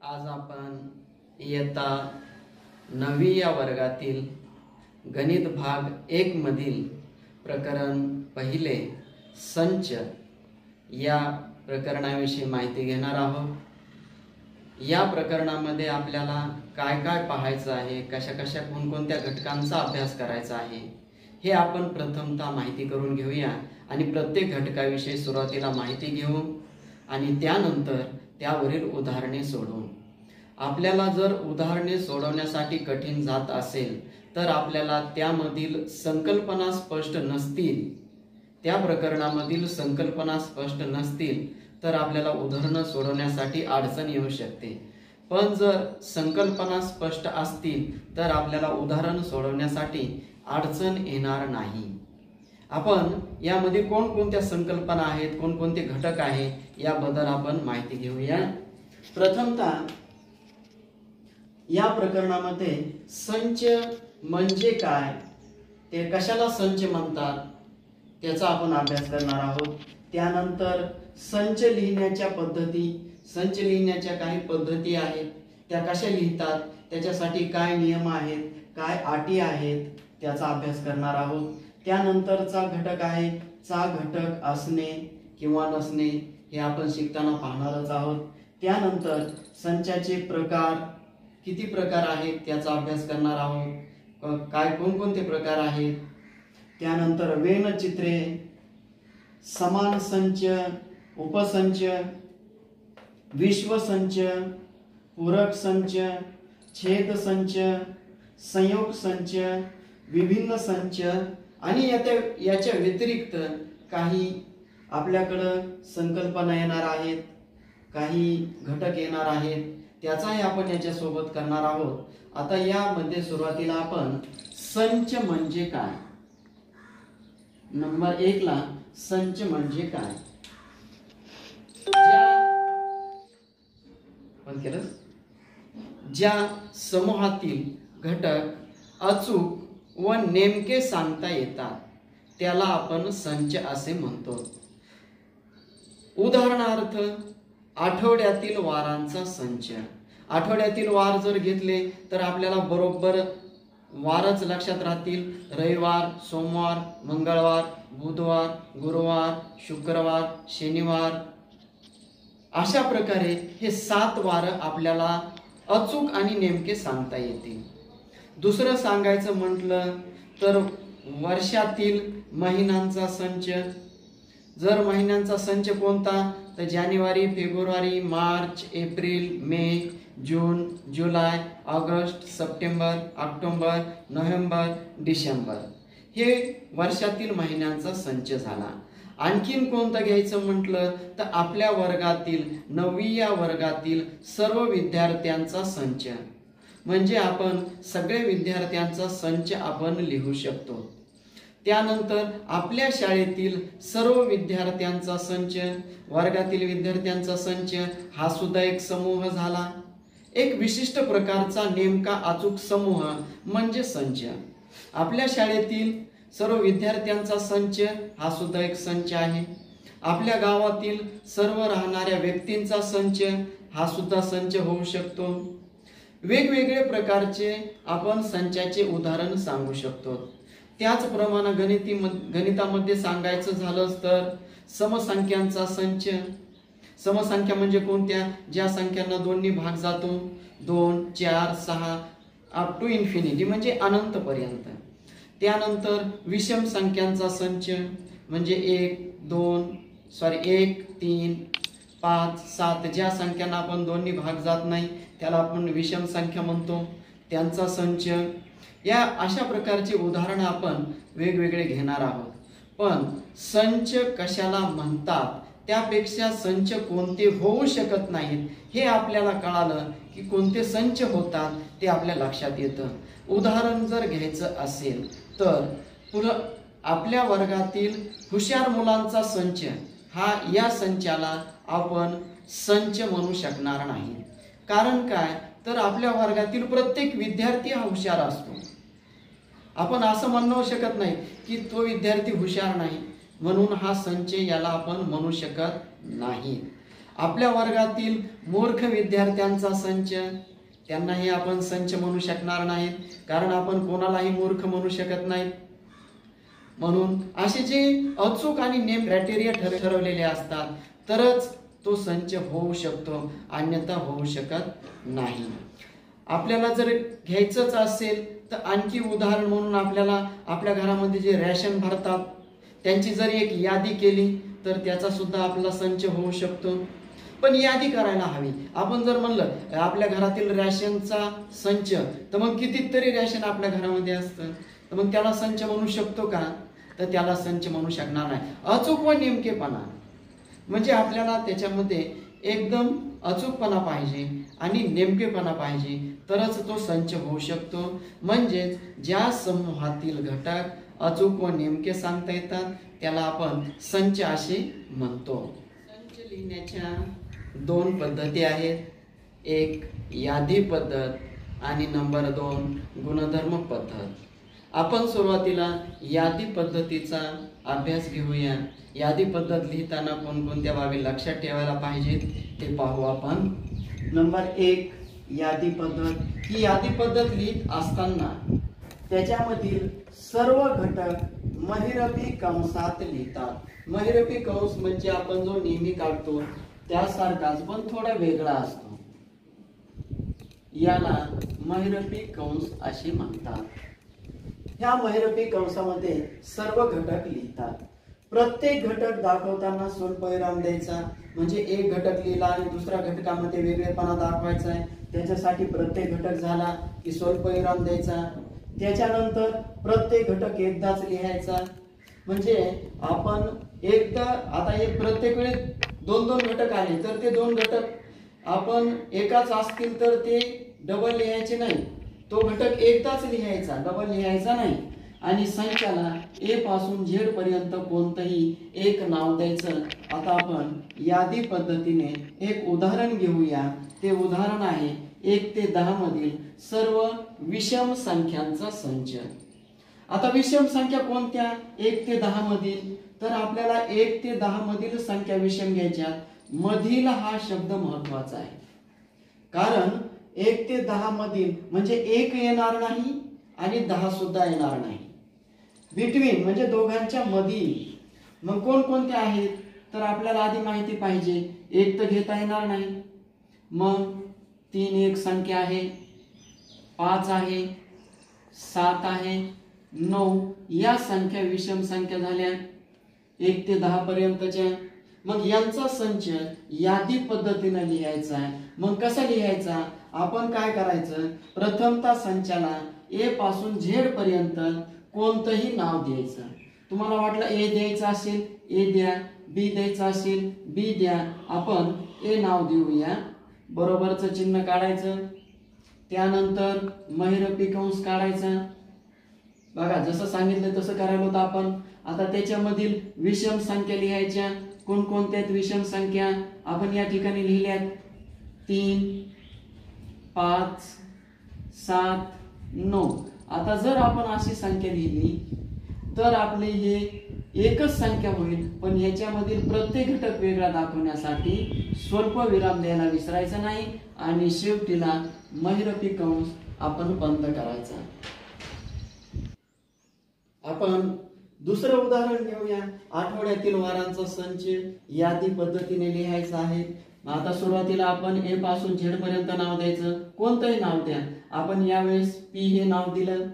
आज आपण इयत्ता 9वी या वर्गातील गणित भाग 1 मधील प्रकरण पहिले संच या प्रकरणाविषयी माहिती घेणार आहोत। या प्रकरणामध्ये आपल्याला काय काय पाहायचं आहे, कशा कशा कोणकोणत्या घटकांचा अभ्यास करायचा आहे हे आपण प्रथमतः माहिती करून घेऊया आणि प्रत्येक घटकाविषयी सुरुवातीला माहिती घेऊ आणि त्यानंतर त्यावरील उदाहरणे सोडवू। आपल्याला जर उदाहरणे सोडवण्यासाठी कठीण जात असेल तर आपल्याला त्यामधील संकल्पना स्पष्ट नसतील, त्या प्रकरणामधील संकल्पना स्पष्ट नसतील तर आपल्याला उदाहरणे सोडवण्यासाठी अडचण येऊ शकते। पण जर संकल्पना स्पष्ट असतील तर आपल्याला उदाहरण सोडवण्यासाठी अडचण येणार नाही। आपण यामध्ये कोणकोणत्या संकल्पना आहेत, कोणकोणते घटक आहेत याबद्दल आपण माहिती घेऊया। प्रथमतः या प्रकरणामध्ये संच म्हणजे काय, ते कशाला संच म्हणतात त्याचा आपण अभ्यास करणार आहोत। त्यानंतर संच लिहिण्याच्या पद्धती, संच लिहिण्याच्या काही पद्धती आहेत, त्या कशा लिहितात, त्याच्यासाठी काय नियम आहेत, काय अटी आहेत त्याचा अभ्यास करणार आहोत। त्यानंतरचा घटक आहे चा घटक असणे किंवा नसणे, हे आपण शिकताना पाहणारच आहोत। त्यानंतर संचाचे प्रकार, किती प्रकार आहेत त्याचा अभ्यास करणार आहोत, काय कोणकोणते प्रकार आहेत। त्यानंतर व्यंगचित्रे, समान संच, उपसंच, विश्व संच, पूरक संच, छेद संच, संयोग संच, विभिन्न संच आणि याच्या व्यतिरिक्त काही आपल्याकडे संकल्पना येणार आहेत, काही घटक येणार आहेत, त्याचाही आपण याच्या सोबत करणार आहोत। आता यामध्ये सुरुवातीला आपण संच म्हणजे काय, नंबर 1 ला संच म्हणजे काय, ज्या समूहातील घटक अचूक व नेमके सांगता येतात त्याला आपण संच असे म्हणतो। उदाहरणार्थ आठवड्यातील वारांचा संच। आठवड्यातील वार जर घेतले तर आपल्याला बरोबर वारच लक्षात राहतील, रविवार, सोमवार, मंगळवार, बुधवार, गुरुवार, शुक्रवार, शनिवार, अशा प्रकारे हे 7 वार आपल्याला अचूक आणि नेमके सांगता येतील। दुसरं सांगायचं म्हटलं तर वर्षातील महिन्यांचा संच। जर महिन्यांचा संच कोणता तर जानेवारी, फेब्रुवारी, मार्च, एप्रिल, मे, जून, जुलै, ऑगस्ट, सप्टेंबर, ऑक्टोबर, नोव्हेंबर, डिसेंबर, हे वर्षातील महिन्यांचा संच झाला। आणखीन कोणतं घ्यायचं म्हटलं तर आपल्या वर्गातील 9वी या वर्गातील सर्व विद्यार्थ्यांचा संच, म्हणजे आपण सगळे विद्यार्थ्यांचा संच आपण लिहू शकतो। त्यानंतर आपल्या शाळेतील सर्व विद्यार्थ्यांचा संच, वर्गातील विद्यार्थ्यांचा संच हा सुद्धा एक समूह झाला। एक विशिष्ट प्रकारचा नेमका अचूक समूह म्हणजे संच। आपल्या शाळेतील सर्व विद्यार्थ्यांचा संच हा सुद्धा एक संच आहे। आपल्या गावातील सर्व राहणाऱ्या व्यक्तींचा संच हा सुद्धा संच होऊ शकतो। वेगवेगळे प्रकारचे आपण संचाचे उदाहरण सांगू शकतो। त्याचप्रमाणे गणितामध्ये सांगायचं झालं तर समसंख्यांचा संच। समसंख्या म्हणजे कोणत्या, ज्या संख्यांना 2 ने भाग जातो, 2, 4, 6 अप टू इन्फिनिटी म्हणजे अनंत पर्यंत। त्यानंतर विषम संख्यांचा संच म्हणजे 1, 3, 5, 7, ज्या संख्यांना आपण 2 ने भाग जात नाही त्याला आपण विषम संख्या म्हणतो, त्यांचा संच। या अशा प्रकारचे उदाहरण आपण वेगवेगळे घेणार आहोत। पण संच कशाला म्हणतात त्यापेक्षा संच कोणते होऊ शकत नाहीत हे आपल्याला कळालं की कोणते संच होतात ते आपल्या लक्षात येतं। उदाहरण जर घ्यायचं असेल तर आपल्या वर्गातील हुशार मुलांचा संच, हा या संचाला आपण संच म्हणू शकणार नाही। कारण काय तर आपल्या वर्गातील प्रत्येक विद्यार्थी हा हुशार असतो। आपण असं म्हणू शकत नाही की तो विद्यार्थी हुशार नाही म्हणून हा संच याला आपण म्हणू शकत नाही। आपल्या वर्गातील मूर्ख विद्यार्थ्यांचा संच, त्यांनाही आपण संच म्हणू शकणार नाहीत, कारण आपण कोणालाही मूर्ख म्हणू शकत नाहीत. म्हणून असे जे अचूक आणि नेम क्रायटेरिया ठरवलेले असतात तरच तो संच होऊ शकतो, अन्यथा होऊ शकत नाही. आपल्याला जर घ्यायचंच असेल तर आणखी उदाहरण म्हणून आपल्याला आपल्या घरामध्ये जे रॅशन भरतात त्यांची जर एक यादी केली तर त्याचा सुद्धा आपला संच होऊ शकतो. पण यादी करायला हवी. आपण जर म्हणलं आपल्या घरातील रॅशनचा संच, तर मग कितीतरी रॅशन आपल्या घरामध्ये असतं, तर मग त्याला संच म्हणू शकतो का? तर त्याला संच म्हणू शकणार नाही. अचूक व नेमकेपणा म्हणजे आपल्याला त्याच्यामध्ये एकदम अचूकपणा पाहिजे आणि नेमकेपणा पाहिजे, तरच तो संच होऊ शकतो. म्हणजेच ज्या समूहातील घटक अचूक व नेमके सांगता येतात त्याला आपण संच असे म्हणतो. संच लिहिण्याच्या दोन पद्धती आहेत, एक यादी पद्धत आणि नंबर 2 गुणधर्म पद्धत. आपण सुरुवातीला यादी पद्धतीचा अभ्यास घेऊया. यादी पद्धत लिहिताना कोणकोणत्या बाबी लक्षात ठेवायला पाहिजेत ते पाहू आपण. नंबर 1 यादी पद्धत. ही यादी पद्धत लिहित असताना त्याच्यामधील सर्व घटक महिरपी कंसात लिहितात. महिरपी कंस म्हणजे आपण जो नेहमी काढतो त्यासारखाच पण थोडा वेगळा असतो, याला महिरपी कंस असे म्हणतात. ह्या महिरपी कंसामध्ये सर्व घटक लिहितात. प्रत्येक घटक दाखवताना स्वल्पविराम द्यायचा, म्हणजे एक घटक लिहिला आणि दुसऱ्या घटकामध्ये वेगळेपणा दाखवायचा आहे, त्याच्यासाठी प्रत्येक घटक झाला की स्वल्पविराम द्यायचा. त्याच्यानंतर प्रत्येक घटक एकदाच लिहायचा. म्हणजे आपण एकदा आता हे प्रत्येक वेळी 2-2 घटक आले तर ते 2 घटक आपण एकाच असतील तर ते डबल लिहायचे नाही, तो घटक एकदाच लिहायचा, डबल लिहायचा नाही. आणि संचाला ए पासून झेड पर्यंत कोणतंही एक नाव द्यायचं. आता आपण यादी पद्धतीने एक उदाहरण घेऊया. ते उदाहरण आहे 1 ते 10 मधील सर्व विषम संख्यांचा संच. आता विषम संख्या कोणत्या? 1 ते 10 मधील. तर आपल्याला 1 ते 10 मधील संख्या विषम घ्यायच्या. मधील हा शब्द महत्वाचा आहे, कारण 1 ते 10 मधील म्हणजे 1 येणार नाही आणि 10 सुद्धा येणार नाही. बिटवीन म्हणजे दोघांच्या मधील. मग कोणकोणते आहेत? तर आपल्याला आधी माहिती पाहिजे. 1 तर घेता येणार नाही, मग 3 एक संख्या आहे, 5 आहे, 7 आहे, 9 या संख्या विषम संख्या झाल्या 1 ते 10 पर्यंतच्या. मग यांचा संच यादी पद्धतीने लिहायचा आहे. मग कसा लिहायचा? आपण काय करायचं, प्रथमतः संचाला ए पासून झेड पर्यंत कोणतंही नाव द्यायचं. तुम्हाला वाटलं ए द्यायचं असेल ए द्या, बी द्यायचं असेल बी द्या. आपण ए नाव देऊया, बरोबरचं चिन्ह काढायचं. त्यानंतर महिरपी कंस काढायचा. बघा जसं सांगितलं तसं करायला होतं आपण. आता त्याच्यामधील विषम संख्या लिहायच्या. कोणकोणत्या विषम संख्या आपण या ठिकाणी लिहिल्यात? 3, 5, 7, 9. आता जर आपण अशी संख्या लिहिली तर आपले हे एकच संख्या होईल, पण याच्यामधील प्रत्येक घटक वेगळा दाखवण्यासाठी स्वल्प विराम द्यायला विसरायचा नाही आणि शेवटीला महिरपी कंस आपण बंद करायचा. आपण दुसरं उदाहरण घेऊया. आठवड्यातील वारांचा संच यादी पद्धतीने लिहायचा आहे. आता सुरुवातीला आपण ए पासून झेड पर्यंत नाव द्यायचं, कोणतंही नाव द्या. आपण यावेळेस पी हे नाव दिलं,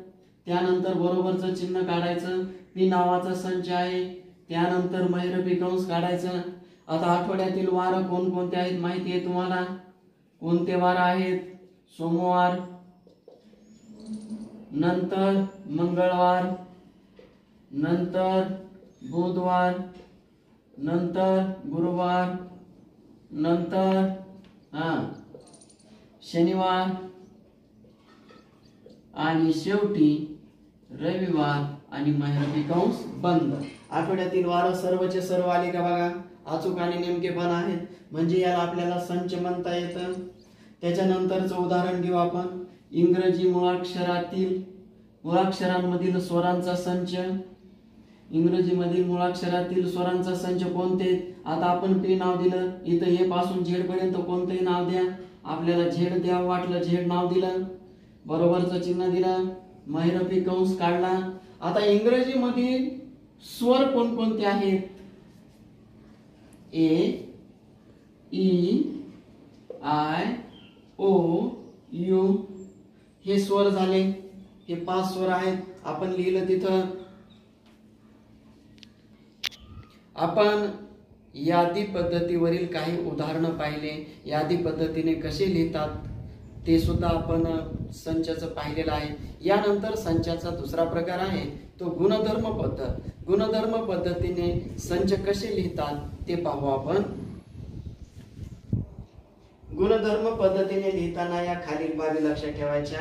त्यानंतर बरोबरचं चिन्ह काढायचं. पी नावाचा संच आहे, त्यानंतर महिरपी कंस काढायचं. आता आठवड्यातील वार कोणकोणते आहेत माहिती आहे तुम्हाला? कोणते वार आहेत? सोमवार, नंतर मंगळवार, नंतर बुधवार, नंतर गुरुवार, नंतर शनिवार आणि शेवटी रविवार आणि महिरपी कंस बंद. आठवड्यातील वार सर्वचे सर्व आले का बघा? अचूक आणि नेमकेपणा आहेत, म्हणजे याला आपल्याला संच म्हणता येतं. त्याच्यानंतरचं उदाहरण घेऊ आपण. इंग्रजी मुळाक्षरांमधील स्वरांचा संच. इंग्रजीमधील मुळाक्षरातील स्वरांचा संच कोणते? आता आपण पी नाव दिलं, इथं ए पासून झेड पर्यंत कोणतंही नाव द्या. आपल्याला झेड द्यावं वाटलं, झेड नाव दिलं, बरोबरचं चिन्ह दिलं, महिरपी कंस काढला. आता इंग्रजीमधील स्वर कोणकोणते आहेत? ए, ई, आय, ओ, यू हे स्वर झाले. हे 5 स्वर आहेत. आपण लिहिलं तिथं. आपण यादी पद्धतीवरील काही उदाहरणं पाहिले. यादी पद्धतीने कसे लिहितात ते सुद्धा आपण संचाचं पाहिलेलं आहे. यानंतर संचाचा दुसरा प्रकार आहे तो गुणधर्म पद्धत. गुणधर्म पद्धतीने संच कसे लिहितात ते पाहू आपण. गुणधर्म पद्धतीने लिहिताना या खालील बाबी लक्षात ठेवायच्या.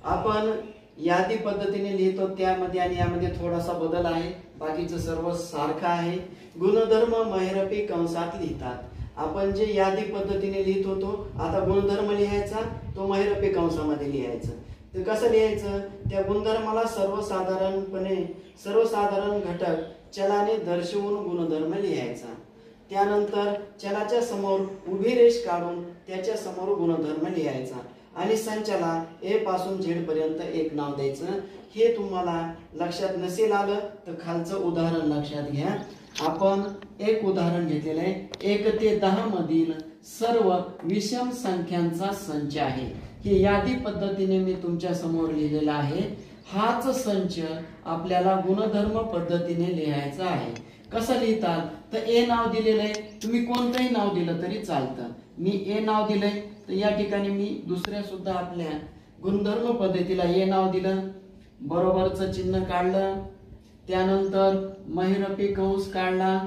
आपण यादी पद्धतीने लिहितो त्यामध्ये आणि यामध्ये थोडासा बदल आहे, बाकीचं सर्व सारखं आहे. गुणधर्म महिरपी कंसात लिहितात. आपण जे यादी पद्धतीने लिहित होतो, आता गुणधर्म लिहायचा, तो महिरपी कंसामध्ये लिहायचा. तर कसं लिहायचं? त्या गुणधर्माला सर्वसाधारण घटक चलाने दर्शवून गुणधर्म लिहायचा. त्यानंतर चलाच्या समोर उभी रेष काढून त्याच्या समोर गुणधर्म लिहायचा आणि संचाला ए पासून झेड पर्यंत एक नाव द्यायचं. हे तुम्हाला लक्षात नसेल आलं तर खालचं उदाहरण लक्षात घ्या. आपण एक उदाहरण घेतलेलं आहे. 1 ते 10 मधील सर्व विषम संख्यांचा संच आहे. हे यादी पद्धतीने मी तुमच्या समोर लिहिलेला आहे. हाच संच आपल्याला गुणधर्म पद्धतीने लिहायचा आहे. कसं लिहितात? तर ए नाव दिलेलं आहे, तुम्ही कोणतंही नाव दिलं तरी चालतं. मी ए नाव दिलंय तर या ठिकाणी मी दुसऱ्या सुद्धा आपल्या गुणधर्म पद्धतीला ए नाव दिलं, बरोबरचं चिन्ह काढलं. त्यानंतर महिरपी कंस काढला.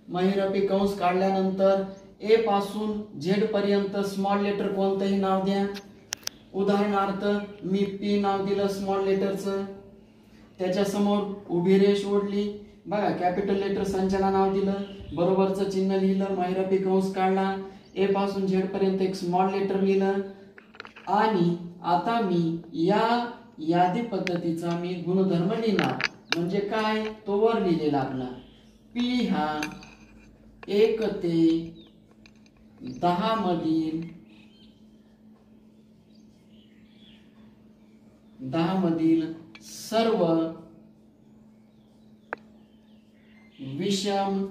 महिरपी कंस काढल्यानंतर ए पासून झेड पर्यंत स्मॉल लेटर कोणतंही नाव द्या. उदाहरणार्थ मी पी नाव दिलं स्मॉल लेटरचं. त्याच्या समोर उभी रेष ओढली. बघा, कॅपिटल लेटर संचाला नाव दिलं, बरोबरचं चिन्ह लिहिलं, महिरपी कंस काढला, ए पासून झेड पर्यंत एक स्मॉल लेटर लिहिलं. आणि आता मी या यादी पद्धतीचा मी गुणधर्म लिहिला. म्हणजे काय? तो वर लिहिलेला आपला पी हा 1 ते 10 मधील सर्व विषम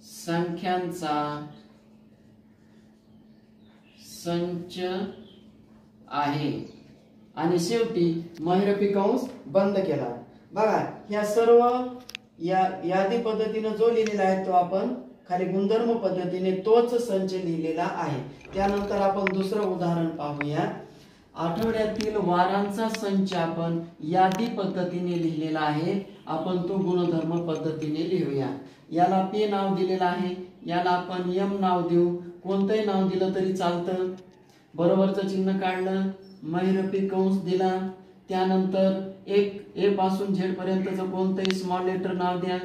संख्यांचा संच आहे. आणि शेवटी महिरपी कंस बंद केला. बघा, ह्या सर्व यादी पद्धतीने जो लिहिलेला आहे तो आपण खाली गुणधर्म पद्धतीने तोच संच लिहिलेला आहे. त्यानंतर आपण दुसरं उदाहरण पाहूया. आठवड्यातील वारांचा संच आपण यादी पद्धतीने लिहिलेला आहे. आपण तो गुणधर्म पद्धतीने लिहूया. याला पे नाव दिलेलं आहे, याला आपण एम नाव देऊ. कोणतंही नाव दिलं तरी चालतं. बरोबरचं चिन्ह काढलं, महिरपी कंस दिला. त्यानंतर एक ए पासून झेड पर्यंतचं कोणतंही स्मॉल लेटर नाव द्या.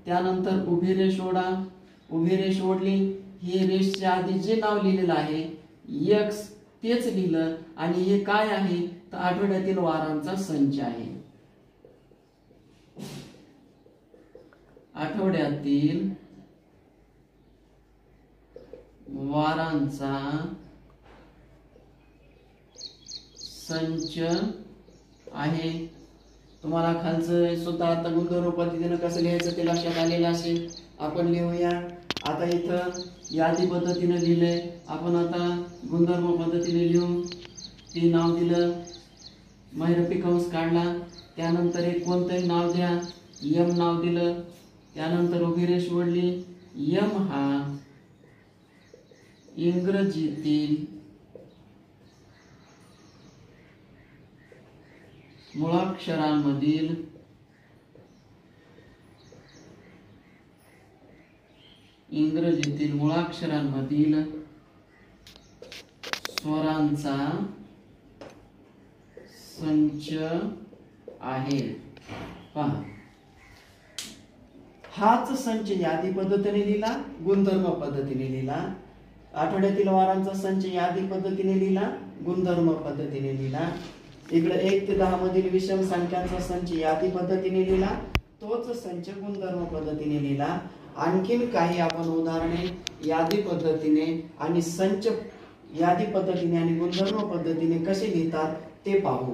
त्यानंतर उभी रेष ओढा. उभी रेष ओढली. ही रेषच्या आधी जे नाव लिहिलेलं आहे एक्स तेच लिहिलं. आणि हे काय आहे? तर आठवड्यातील वारांचा संच आहे. आठवड्यातील वारांचा संच आहे. तुम्हाला खालचं सुद्धा आता गुणधर्म पद्धतीने कसं लिहायचं ते लक्षात आलेलं असेल. आपण लिहूया. आता इथं यादी पद्धतीने लिहिलंय, आपण आता गुणधर्म पद्धतीने लिहू. ती नाव दिलं, महिरपी कंस काढला. त्यानंतर एक कोणतंही नाव द्या, एम नाव दिलं. त्यानंतर उभी रेष ओढली. एम हा इंग्रजीतील मुळाक्षरांमधील स्वरांचा संच आहे. पहा, हाच संच यादी पद्धतीने लिहिला, गुणधर्म पद्धतीने लिहिला. आठवड्यातील वारांचा संच यादी पद्धतीने लिहिला, गुणधर्म पद्धतीने लिहिला. इकडे 1 ते 10 मधील विषम संख्यांचा संच यादी पद्धतीने लिहिला, तोच संच गुणधर्म पद्धतीने लिहिला. आणखीन काही आपण उदाहरणे यादी पद्धतीने आणि संच यादी पद्धतीने आणि गुणधर्म पद्धतीने कसे लिहितात ते पाहू.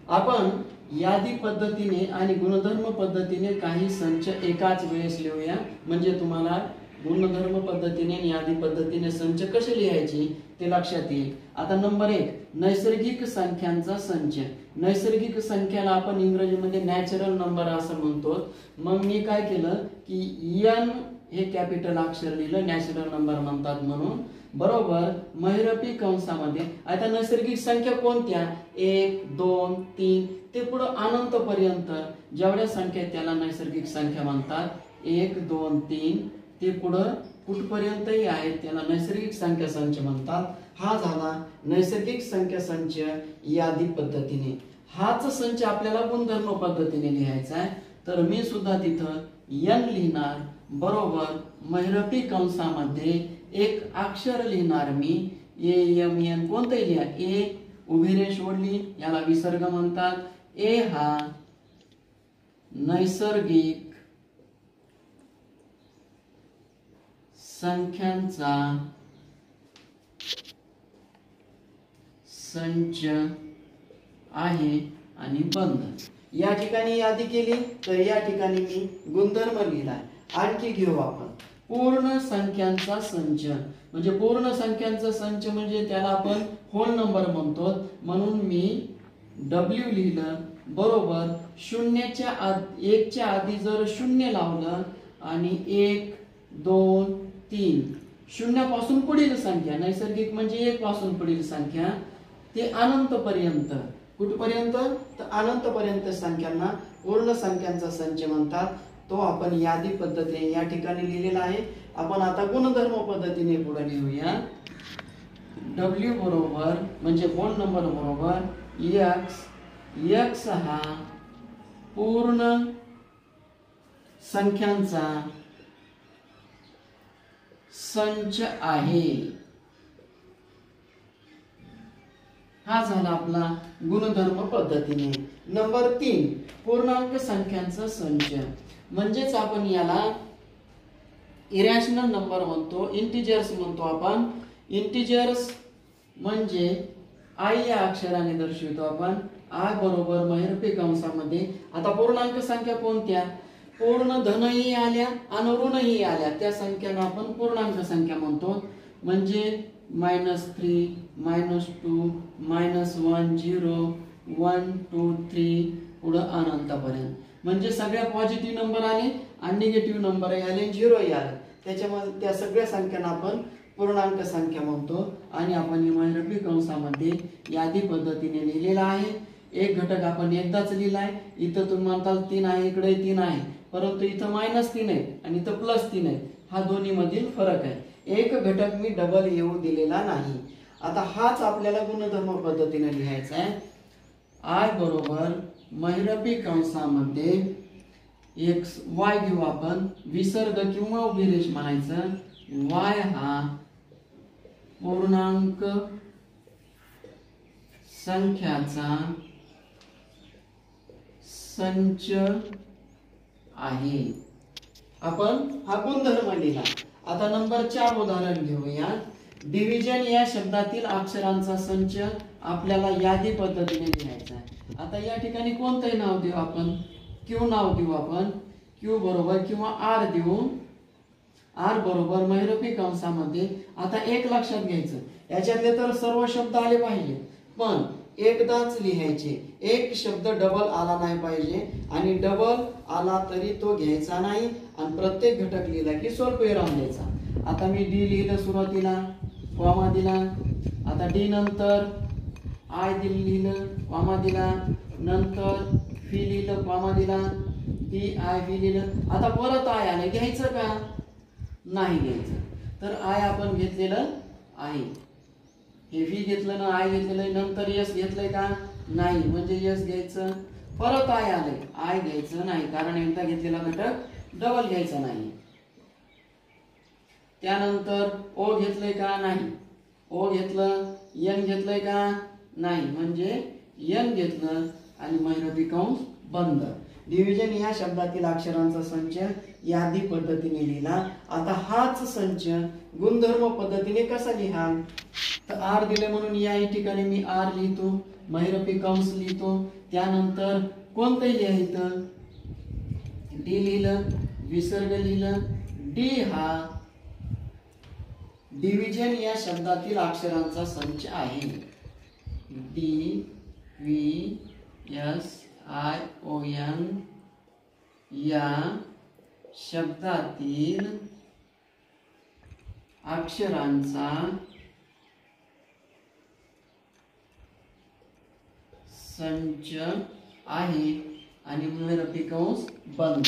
आपण यादी पद्धतीने आणि गुणधर्म पद्धतीने काही संच एकाच वेळेस लिहूया, म्हणजे तुम्हाला गुणधर्म पद्धतीने आणि यादी पद्धतीने संच कसे लिहायचे ते लक्षात येईल. आता नंबर 1, नैसर्गिक संख्यांचा संच. नैसर्गिक संख्याला आपण इंग्रजीमध्ये नॅचरल नंबर असं म्हणतो. मग मी काय केलं की n हे कॅपिटल अक्षर लिहिलं, नॅचरल नंबर म्हणतात म्हणून, बरोबर महिरपी कंसामध्ये. आता नैसर्गिक संख्या कोणत्या? 1 2 3 ते पुढे अनंत पर्यंत जेवढ्या संख्या त्याला नैसर्गिक संख्या म्हणतात. 1 2 3 ते पुढे कुठपर्यंतही आहेत त्याला नैसर्गिक संख्या संच म्हणतात. हा झाला नैसर्गिक संख्या संच यादी पद्धतीने. हाच संच आपल्याला गुणधर्म पद्धतीने लिहायचा आहे. तर मी सुद्धा तिथं n लिहिणार, बरोबर महिरपी कंसामध्ये एक अक्षर लिहिणार मी AMN. कोणतंही लिहा. ए उभी रेष ओढली, याला विसर्ग म्हणतात. ए हा नैसर्गिक संख्यांचा संच आहे आणि बंध. या ठिकाणी यादी केली तर या ठिकाणी मी गुणधर्म लिहिला. आणखी घेऊ आपण पूर्ण संख्यांचा संच. म्हणजे पूर्ण संख्यांचा संच म्हणजे त्याला आपण होल नंबर म्हणतो, म्हणून मी W लिहिलं, बरोबर. 1 च्या आधी जर 0 लावलं आणि 1 2 3 शून्यापासून पुढील संख्या, नैसर्गिक म्हणजे 1 पासून पुढील संख्या ते अनंत पर्यंत. कुठपर्यंत? तर अनंत पर्यंत संख्यांना पूर्ण संख्यांचा संच म्हणतात. तो आपण यादी पद्धतीने या ठिकाणी लिहिलेला आहे. आपण आता गुणधर्म पद्धतीने पुढे लिहूया. W बरोबर म्हणजे होल नंबर बरोबर x. x हा पूर्ण संख्यांचा संच आहे. हा झाला आपला गुणधर्म पद्धतीने. नंबर 3, पूर्णांक संख्यांचा संच. म्हणजेच आपण याला इरॅशनल नंबर म्हणतो, इंटिजर्स म्हणतो आपण. इंटिजर्स म्हणजे I या अक्षराने दर्शवितो आपण. I बरोबर महिरपी कंसामध्ये. आता पूर्णांक संख्या कोणत्या? पूर्ण धनही आल्या आणि ऋणही आल्या त्या संख्याला आपण पूर्णांक संख्या म्हणतो. म्हणजे -3 -2 -1 0 1 2 3 पुढे अनंतापर्यंत. म्हणजे सगळ्या पॉझिटिव्ह नंबर आले आणि निगेटिव्ह नंबर आले, 0 आले. त्याच्यामध्ये त्या सगळ्या संख्यांना आपण पूर्णांक संख्या म्हणतो. आणि आपण महिरपी कंसामध्ये यादी पद्धतीने लिहिलेला आहे. एक घटक आपण एकदाच लिहिलाय. इथं तुम्ही म्हणताल 3 आहे, इकडे 3 आहे, परंतु इथं -3 आहे आणि इथं +3 आहे. हा दोन्ही मधील फरक आहे. एक घटक मी डबल येऊ दिलेला नाही. आता हाच आपल्याला गुणधर्म पद्धतीने लिहायचा आहे. I बरोबर महिरपी कंसामध्ये y घेऊ आपण, विसर्ग किंवा उभी रेष म्हणायचं. y हा पूर्णांक संख्याचा संच आहे. आपण हा गुणधर्म लिहिला. आता नंबर 4 उदाहरण घेऊया. डिव्हिजन या शब्दातील अक्षरांचा संच आपल्याला यादी पद्धतीने लिहायचा आहे. आता या ठिकाणी कोणतंही नाव देऊ आपण. Q नाव देऊ आपण. Q बरोबर किंवा R देऊ. R बरोबर महिरपी कंसामध्ये. आता एक लक्षात घ्यायचं, याच्यातले तर सर्व शब्द आले पाहिजे, पण एकदाच लिहायचे. एक शब्द डबल आला नाही पाहिजे, आणि डबल आला तरी तो घ्यायचा नाही. आणि प्रत्येक घटक लिहिला की स्वल्पविराम द्यायचा. आता मी D लिहिलं सुरुवातीला, कॉमा दिला. आता D नंतर I लिहिलं, कॉमा दिला. नंतर F लिहिलं, कॉमा दिला. DIV लिहिलं. आता परत I आलं, घ्यायचं का? नाही घ्यायचं. तर I आपण घेतलेलं आहे. हे V घेतलं ना, I घेतलेलं. नंतर S घेतलंय का? नाही, म्हणजे S घ्यायचं. परत I आलंय, I घ्यायचं नाही, कारण एकदा घेतलेला घटक डबल घ्यायचा नाही. त्यानंतर O घेतलंय का? नाही. O घेतलं. N घेतलंय का? नाही, म्हणजे n घेतलं आणि महिरपी कंस बंद. डिव्हिजन या शब्दातील अक्षरांचा संच यादी पद्धतीने लिहिला. आता हाच संच गुणधर्म पद्धतीने कसा लिहाल, तर आर दिले म्हणून या ठिकाणी मी आर लिहितो, महिरपी कंस लिहितो, त्यानंतर कोणतंही लिहायचं, डी लिहिलं, विसर्ग लिहिलं. डी हा डिव्हिजन या शब्दातील अक्षरांचा संच आहे. D V S I O N या शब्दातील अक्षरांचा संच आहे आणि महिरपी कंस बंद.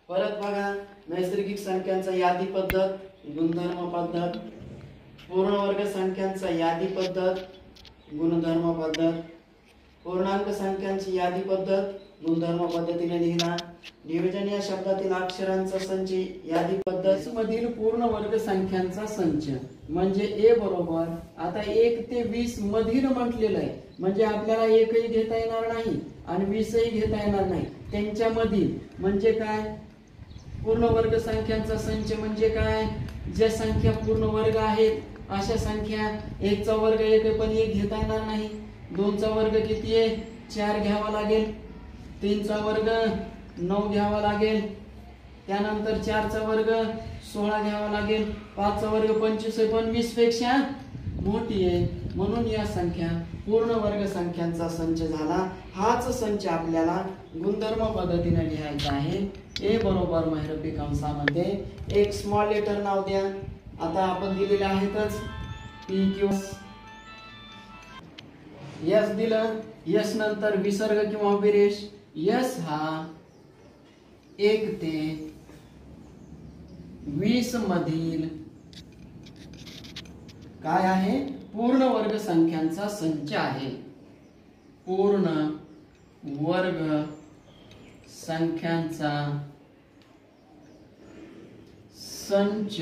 परत बघा, नैसर्गिक संख्यांचा यादी पद्धत, गुणधर्म पद्धत, पूर्ण वर्ग संख्यांचा यादी पद्धत, गुणधर्म पद्धत, पूर्णांक संख्यांची यादी पद्धत गुणधर्म पद्धतीने लिहिला. डिव्हिजन या शब्दातील अक्षरांचा संच यादी पद्धत मधील पूर्ण वर्ग संख्यांचा संच म्हणजे ए बरोबर, आता 1 ते 20 मधील म्हटलेलं आहे, म्हणजे आपल्याला एकही घेता येणार नाही आणि 20ही घेता येणार नाही, त्यांच्या मधील म्हणजे काय, पूर्ण वर्ग संख्यांचा संच म्हणजे काय, ज्या संख्या पूर्ण वर्ग आहेत अशा संख्या. 1 चा वर्ग 1 पण 1 घेता येणार नाही. 2 चा वर्ग किती आहे, 4 घ्यावा लागेल. 3 चा वर्ग 9 घ्यावा लागेल. त्यानंतर 4 चा वर्ग 16 घ्यावा लागेल. 5 चा वर्ग 25 आहे पण 20 पेक्षा मोठी आहे, म्हणून या संख्या पूर्ण वर्ग संख्यांचा संच झाला. हाच संच आपल्याला गुणधर्म पद्धतीने लिहायचा आहे. ए बरोबर महिरपी कंसामध्ये एक स्मॉल लेटर नाव द्या. आता आपण दिलेले आहेतच, पी किंवा यस दिलं, यस नंतर विसर्ग किंवा विरेश. यस हा 1 ते 20 मधील काय आहे, पूर्ण वर्ग संख्यांचा संच आहे. पूर्ण वर्ग संख्यांचा संच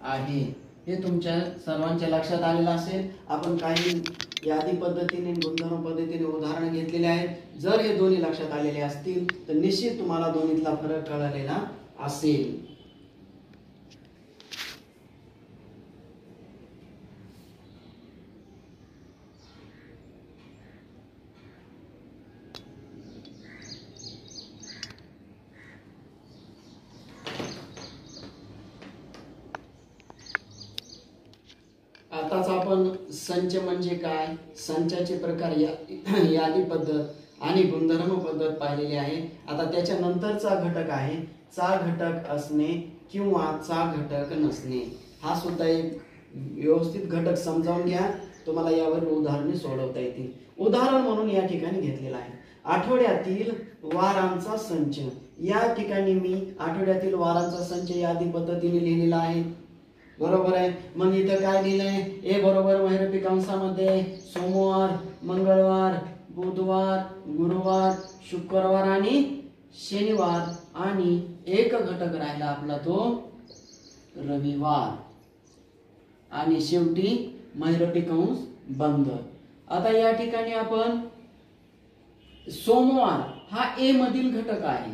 आहे. हे तुमच्या सर्वांच्या लक्षात आलेलं असेल. आपण काही यादी पद्धतीने गुणधर्म पद्धतीने उदाहरण घेतलेले आहेत. जर हे दोन्ही लक्षात आलेले असतील तर निश्चित तुम्हाला दोन्हीतला फरक कळलेला असेल. आताच आपण संच म्हणजे काय, संचाचे प्रकार, यादी पद्धत आणि गुणधर्म पद्धत पाहिलेली आहे. आता त्याच्या नंतरचा घटक आहे चा घटक असणे किंवा चा घटक नसणे. हा सुद्धा एक व्यवस्थित घटक समजावून घ्या, तुम्हाला यावर उदाहरणे सोडवता येतील. उदाहरण म्हणून या ठिकाणी घेतलेला आहे आठवड्यातील वारांचा संच. या ठिकाणी मी आठवड्यातील वारांचा संच यादी पद्धतीने लिहिलेला आहे, बरोबर आहे. मग इथं काय लिहिलंय, ए बरोबर महिरपी कंसामध्ये सोमवार, मंगळवार, बुधवार, गुरुवार, शुक्रवार आणि शनिवार, आणि एक घटक राहिला आपला तो रविवार, आणि शेवटी महिरपी कंस बंद. आता या ठिकाणी आपण सोमवार हा ए मधील घटक आहे.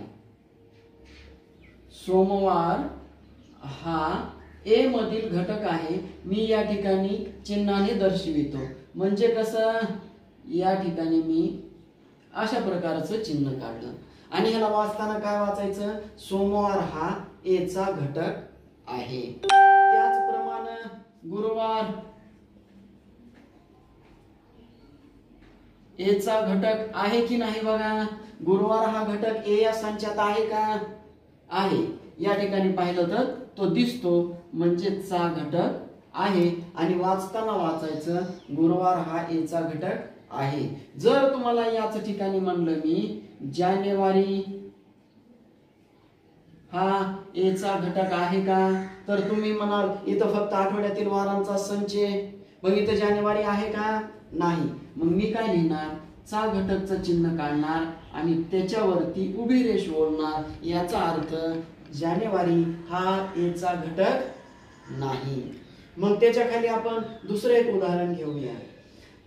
सोमवार हा ए मधील घटक आहे. मी या ठिकाणी चिन्हाने दर्शवितो, म्हणजे कसं, या ठिकाणी मी अशा प्रकारचं चिन्ह काढलं आणि ह्याला वाचताना काय वाचायचं, सोमवार हा ए चा घटक आहे. त्याचप्रमाणे गुरुवार ए चा घटक आहे की नाही बघा. गुरुवार हा घटक ए या संचात आहे का, आहे. या ठिकाणी पाहिलं तर तो दिसतो, म्हणजे चा घटक आहे. आणि वाचताना वाचायचं गुरुवार हा ए चा घटक आहे. जर तुम्हाला याच ठिकाणी म्हणलं मी जानेवारी हा ए चा घटक आहे का, तर तुम्ही म्हणाल इथं फक्त आठवड्यातील वारांचा संच आहे, मग इथं जानेवारी आहे का, नाही. मग मी काय लिहिणार, चा घटकचं चिन्ह काढणार आणि त्याच्यावरती उभी रेष ओढणार. याचा अर्थ जानेवारी हा ए चा घटक नाही. मग त्याच्या खाली आपण दुसरं एक उदाहरण घेऊया.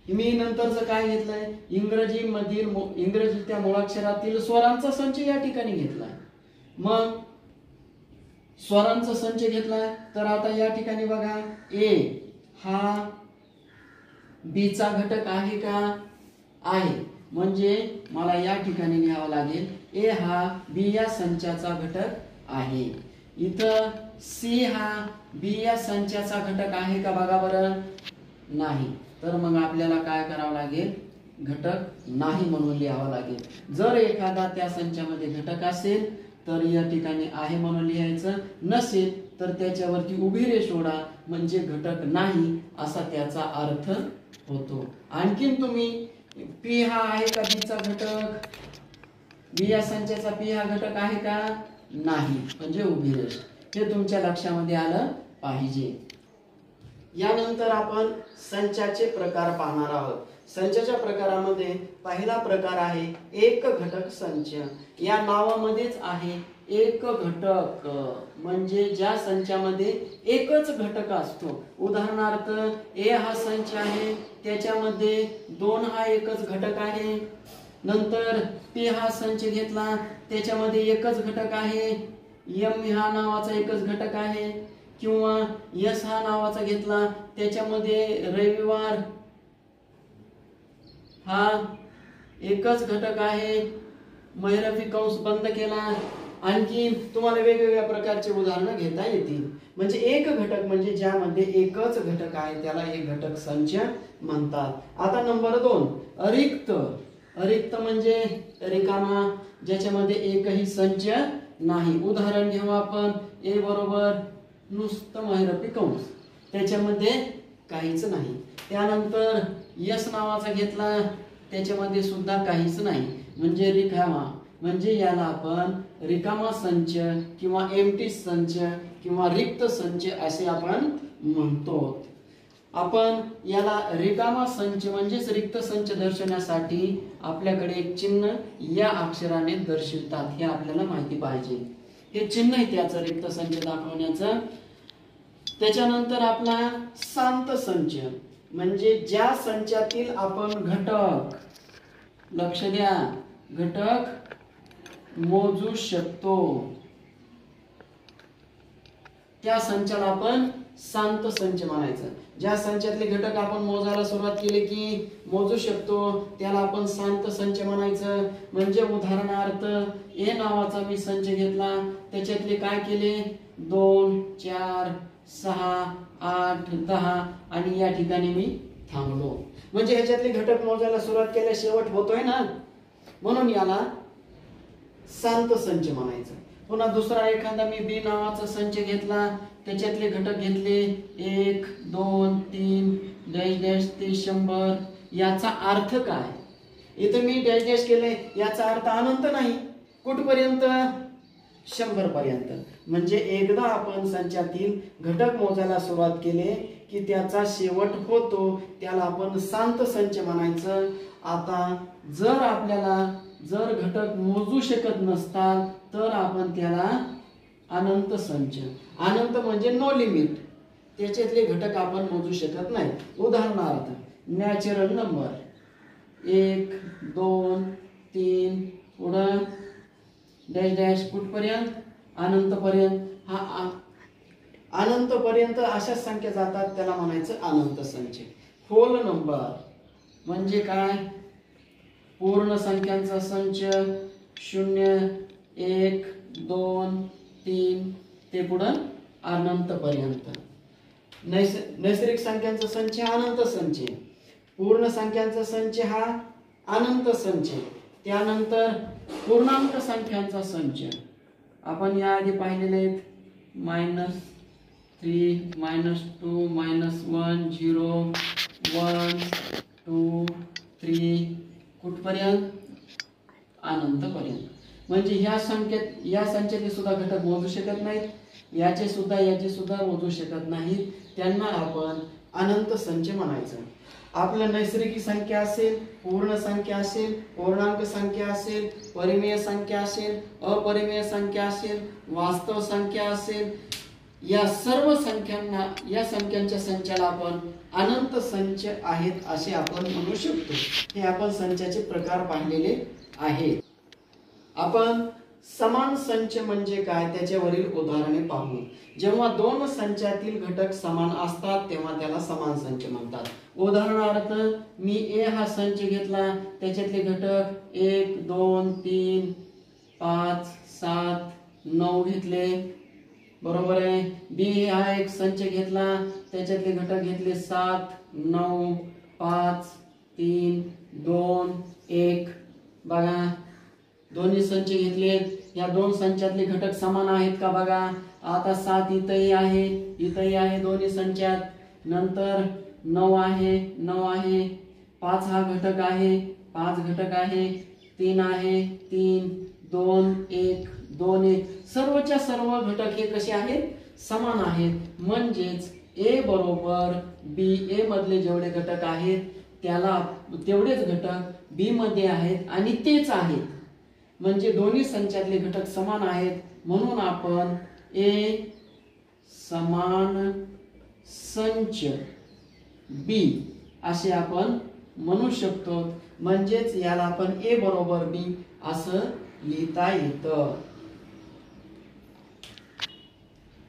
मी नंतरचं काय घेतलंय, इंग्रजीच्या मुळाक्षरातील स्वरांचा संच या ठिकाणी घेतलाय. मग स्वरांचा संच घेतलाय तर आता या ठिकाणी बघा ए हा बी चा घटक आहे का, आहे. म्हणजे मला या ठिकाणी लिहावं लागेल ए हा बी या संचाचा घटक आहे. इथं सी हा बी या संचाचा घटक आहे का बघा बरं, नाही. तर मग आपल्याला काय करावं लागेल, घटक नाही म्हणून लिहावं लागेल. जर एखादा त्या संचामध्ये घटक असेल तर या ठिकाणी आहे म्हणून लिहायचं, नसेल तर त्याच्यावरती उभी रेष ओढा, म्हणजे घटक नाही असा त्याचा अर्थ होतो. आणखीन तुम्ही पी हा आहे का बीचा घटक, बी या संचाचा पी हा घटक आहे का, नाही, म्हणजे उभी रेष. हे तुमच्या लक्षामध्ये आलं पाहिजे. यानंतर आपण संचाचे प्रकार पाहणार आहोत. संचाच्या प्रकारामध्ये पहिला प्रकार आहे एक घटक संच. या नावामध्येच आहे एक घटक, म्हणजे ज्या संचामध्ये एकच घटक असतो. उदाहरणार्थ ए हा संच आहे, त्याच्यामध्ये 2 हा एकच घटक आहे. नंतर पी हा संच घेतला, त्याच्यामध्ये एकच घटक आहे. एम हा नावाचा एकच घटक आहे. किंवा यस हा नावाचा घेतला, त्याच्यामध्ये रविवार हा एकच घटक आहे. महिरपी कंस बंद केला. आणखी तुम्हाला वेगवेगळ्या प्रकारचे उदाहरणं घेता येतील. म्हणजे एक घटक म्हणजे ज्यामध्ये एकच घटक आहे त्याला एक घटक संच म्हणतात. आता नंबर 2 अरिक्त. अरिक्त म्हणजे रिकामा, ज्याच्यामध्ये एकही संच नाही. उदाहरण घेऊ आपण, ए बरोबर नुसतं महिरपी कंस, त्याच्यामध्ये काहीच नाही. त्यानंतर यस नावाचा घेतला, त्याच्यामध्ये सुद्धा काहीच नाही, म्हणजे रिकामा. म्हणजे याला आपण रिकामा संच किंवा एम्प्टी संच किंवा रिक्त संच असे आपण म्हणतो. आपण याला रिकामा संच म्हणजेच रिक्त संच दर्शवण्यासाठी आपल्याकडे एक चिन्ह या अक्षराने दर्शवितात, हे आपल्याला माहिती पाहिजे. हे चिन्ह आहे त्याचं रिक्त संच दाखवण्याचं. त्याच्यानंतर आपला शांत संच, म्हणजे ज्या संचातील आपण घटक, लक्ष द्या, घटक मोजू शकतो त्या संचाला आपण शांत संच म्हणायचं. ज्या संचातले घटक आपण मोजायला सुरुवात केली की मोजू शकतो त्याला आपण शांत संच म्हणायचं. म्हणजे उदाहरणार्थ ए नावाचा मी संच घेतला, त्याच्यातले काय केले 2 4 6 8 10 आणि या ठिकाणी मी थांबलो. म्हणजे ह्याच्यातले घटक मोजायला सुरुवात केल्या शेवट होतोय ना, म्हणून याला शांत संच म्हणायचं. पुन्हा दुसरा एखादा मी बी नावाचा संच घेतला, त्याच्यातले घटक घेतले 1 2 3 डॅश डॅश ते 100. याचा अर्थ काय, इथे मी डॅश डॅश केले, याचा अर्थ अनंत नाही, कुठपर्यंत 100 पर्यंत. म्हणजे एकदा आपण संचातील घटक मोजायला सुरुवात केले की त्याचा शेवट होतो, त्याला आपण शांत संच म्हणायचं. आता जर आपल्याला जर घटक मोजू शकत नसतात तर आपण त्याला अनंत संच, अनंत म्हणजे नो लिमिट, त्याच्यातले घटक आपण मोजू शकत नाही. उदाहरणार्थ नॅचरल नंबर 1 2 3 पुढं डॅश डॅश कुठपर्यंत अनंत पर्यंत. हा अनंत पर्यंत अशा संख्या जातात त्याला म्हणायचं अनंत संच. होल नंबर म्हणजे काय, पूर्ण संख्यांचा संच 0 1 2 3 ते पुढं अनंत पर्यंत. नैसर्गिक संख्यांचा संच अनंत संच, पूर्ण संख्यांचा संच हा अनंत संच. त्यानंतर पूर्णांक संख्यांचा संच आपण याआधी पाहिलेले आहेत, -3 -2 -1 0 1 2 3 कुठपर्यंत अनंत पर्यंत. म्हणजे ह्या संख्येत या संख्येचे सुद्धा घटक मोजू शकत नाहीत, याचे सुद्धा मोजू शकत नाहीत, त्यांना आपण अनंत संच म्हणायचं. आपलं नैसर्गिक संख्या असेल, पूर्ण संख्या असेल, पूर्णांक संख्या असेल, परिमेय संख्या असेल, अपरिमेय संख्या असेल, वास्तव संख्या असेल, या सर्व संख्यांना, या संख्यांच्या संचाला आपण अनंत संच आहेत असे आपण म्हणू शकतो. हे आपण संचाचे प्रकार पाहिलेले आहेत. आपण समान संच म्हणजे काय त्याच्यावरील उदाहरणे पाहू. जेव्हा दोन संचातील घटक समान असतात तेव्हा त्याला समान संच म्हणतात. उदाहरणार्थ मी ए हा संच घेतला, त्याच्यातले घटक 1 2 3 5 7 9 घेतले, बरोबर आहे. बी हा एक संच घेतला, त्याच्यातले घटक घेतले 7 9 5 3 2 1. बघा दोन्ही संच घेतले, या दोन संचातले घटक समान आहेत का बघा. आता 7 इथंही आहे, इथंही आहे दोन्ही संचात. नंतर 9 आहे, 9 आहे. 5 हा घटक आहे, 5 घटक आहे. 3 आहे, 3 2 1 2 1. सर्वच्या सर्व घटक हे कसे आहेत, समान आहेत. म्हणजेच ए बरोबर बी, ए मधले जेवढे घटक आहेत त्याला तेवढेच घटक बी मध्ये आहेत आणि तेच आहेत. म्हणजे दोन्ही संचातले घटक समान आहेत, म्हणून आपण ए समान संच बी असे आपण म्हणू शकतो. म्हणजेच याला आपण ए बरोबर बी असं लिहिता येतं.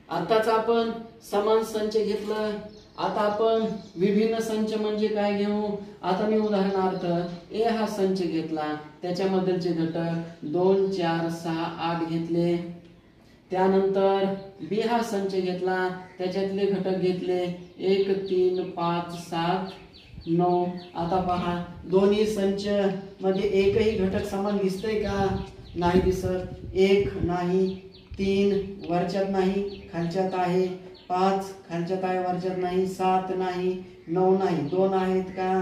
आताच आपण समान संच घेतलं, आता आपण विभिन्न संच म्हणजे काय घेऊ. आता मी उदाहरणार्थ ए हा संच घेतला, त्याच्यामधलचे घटक 2 4 6 8 घेतले. त्यानंतर बी हा संच घेतला, त्याच्यातले घटक घेतले 1 3 5 7 9. आता पहा दोन्ही संच मध्ये एकही घटक समान दिसतंय का, नाही दिसत. 1 नाही, 3 वरच्यात नाही खालच्यात आहे, 5 खालच्यात आहे वरच्यात नाही, 7 नाही, 9 नाही. 2 आहेत का,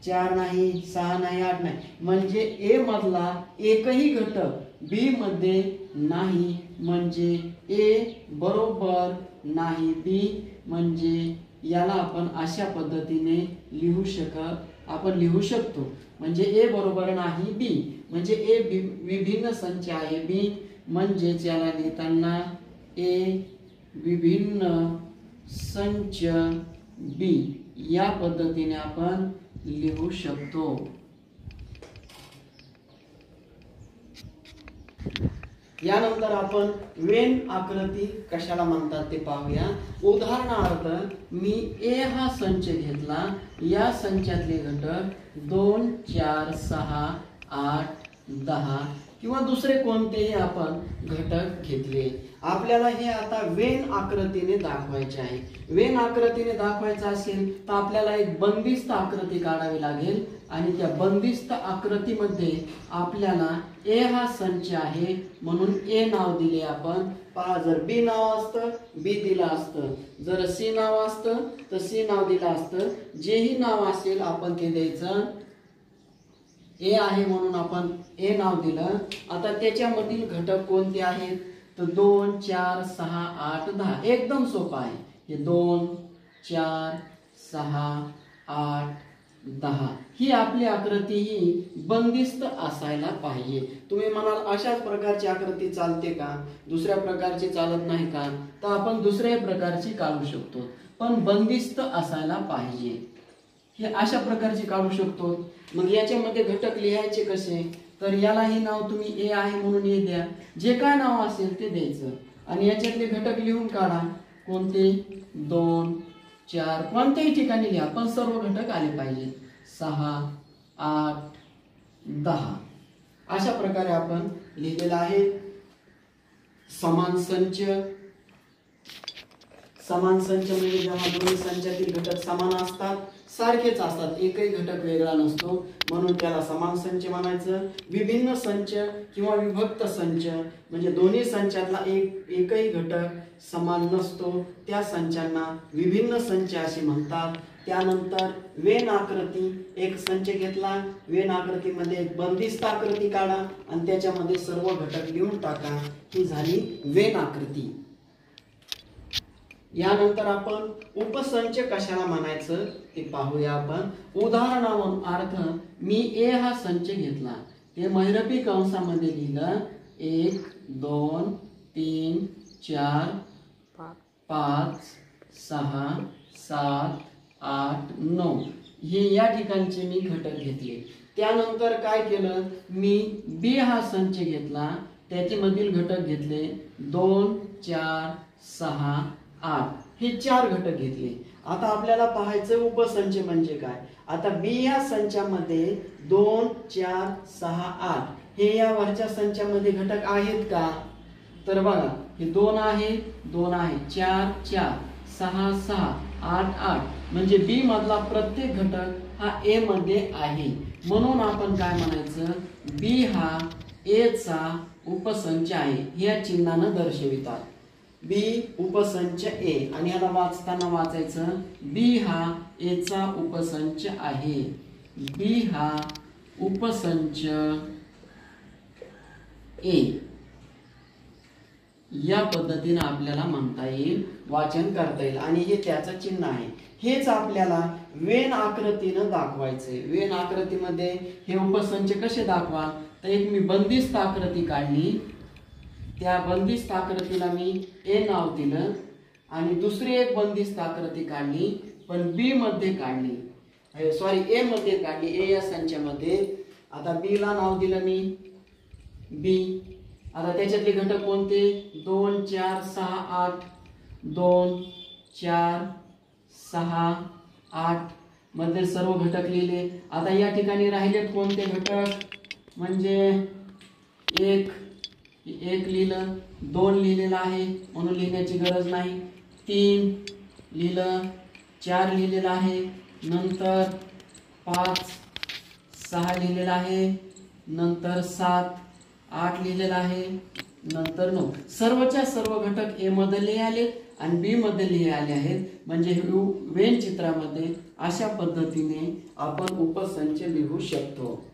4 नाही, 6 नाही, 8 नाही. म्हणजे ए मधला एकही घटक बी मध्ये नाही, म्हणजे ए बरोबर नाही बी. म्हणजे याला आपण अशा पद्धतीने आपण लिहू शकतो. म्हणजे ए बरोबर नाही बी, म्हणजे ए विभिन्न संच आहे बी. म्हणजेच याला लिहिताना ए विभिन्न संच बी या पद्धतीने आपण लिहू शकतो. यानंतर आपण वेन आकृती कशाला म्हणतात ते पाहूया. उदाहरणार्थ मी ए हा संच घेतला, या संचातले घटक 2 4 6 8 10 किंवा दुसरे कोणतेही आपण घटक घेतले. आपल्याला हे आता वेन आकृतीने दाखवायचे आहे. वेन आकृतीने दाखवायचं असेल तर आपल्याला एक बंदिस्त आकृती काढावी लागेल आणि त्या बंदिस्त आकृतीमध्ये आपल्याला ए हा संच आहे म्हणून ए नाव दिले आपण. पहा जर बी नाव असतं बी दिलं असतं, जर सी नाव असतं तर सी नाव दिलं असतं. जेही नाव असेल आपण ते द्यायचं. ए आहे म्हणून आपण ए नाव दिलं. आता त्याच्यामधील घटक कोणते आहेत तर 2 4 6 8 10. एकदम सोपं आहे हे. 2 4 6 8 10 ही आपली आकृती ही बंदिस्त असायला पाहिजे. तुम्ही म्हणाल अशाच प्रकारची आकृती चालते का, दुसऱ्या प्रकारची चालत नाही का, तर आपण दुसऱ्या प्रकारची काढू शकतो, पण बंदिस्त असायला पाहिजे. हे अशा प्रकारची काढू शकतो. मग याच्यामध्ये घटक लिहायचे कसे, तर यालाही नाव तुम्ही ए आहे म्हणून ए द्या, जे काय नाव असेल ते द्यायचं आणि याच्यातले घटक लिहून काढा. कोणते 2 4 कोणत्याही ठिकाणी लिहा, पण सर्व घटक आले पाहिजेत. 6 8 10 अशा प्रकारे आपण लिहिलेलं आहे. समान संच. समान संच म्हणजे जेव्हा दोन्ही संचातील घटक समान असतात, सारखेच असतात, एकही घटक वेगळा नसतो, म्हणून त्याला समान संच म्हणायचं. विभिन्न संच किंवा विभक्त संच म्हणजे दोन्ही संचातला एकही घटक समान नसतो, त्या संचांना विभिन्न संच असे म्हणतात. त्यानंतर वेन आकृती. एक संच घेतला, वेन आकृतीमध्ये एक बंदिस्त आकृती काढा आणि त्याच्यामध्ये सर्व घटक लिहून टाका. ही झाली वेन आकृती. यानंतर आपण उपसंच कशाला म्हणायचं ते पाहूया आपण. उदाहरणार्थ मी ए हा संच घेतला, ते महिरपी कंसामध्ये लिहिलं 1 2 3 4 5 6 7 8 9 हे या ठिकाणचे मी घटक घेतले. त्यानंतर काय केलं, मी बी हा संच घेतला, त्याच्यामधील घटक घेतले 2 4 6 8 हे 4 घटक घेतले. आता आपल्याला पाहायचं उपसंच म्हणजे काय. आता बी या संचामध्ये 2 4 6 8 हे या वरच्या संचामध्ये घटक आहेत का, तर बघा हे 2 आहे 2 आहे 4 4 6 6 8 8 म्हणजे बी मधला प्रत्येक घटक हा ए मध्ये आहे. म्हणून आपण काय म्हणायचं, बी हा ए चा उपसंच आहे. या चिन्हाने दर्शवितात. बी उपसंच ए आणि ह्याला वाचताना वाचायचं बी हा ए चा उपसंच आहे. बी हा उपसंच ए या पद्धतीने आपल्याला म्हणता येईल, वाचन करता येईल. आणि हे त्याचं चिन्ह आहे. हेच आपल्याला वेन आकृतीने दाखवायचंय. वेन आकृतीमध्ये हे उपसंच कसे दाखवा, तर एक मी बंदिस्त आकृती काढली, त्या बंदिस्त आकृतीला मी ए नाव दिलं आणि दुसरी एक बंदिस्त आकृती काढली पण बी मध्ये काढली, ए मध्ये काढली, ए या संचामध्ये. आता बी ला नाव दिलं मी बी. आता त्याच्यातले घटक कोणते, 2 4 6 8 2 4 6 8 मध्ये सर्व घटक लिहिले. आता या ठिकाणी राहिलेत कोणते घटक, म्हणजे एक लिहिलं, 2 लिहिलेलं आहे म्हणून लिहिण्याची गरज नाही, 3 लिहिलं, 4 लिहिलेलं आहे, नंतर 5 6 लिहिलेलं आहे, नंतर 7 8 लिहिलेलं आहे, नंतर 9. सर्वच्या सर्व घटक ए मध्ये लिहिले आणि बी मध्ये लिहिले आहेत. म्हणजे वेन चित्रामध्ये अशा पद्धतीने आपण उपसंच लिहू शकतो.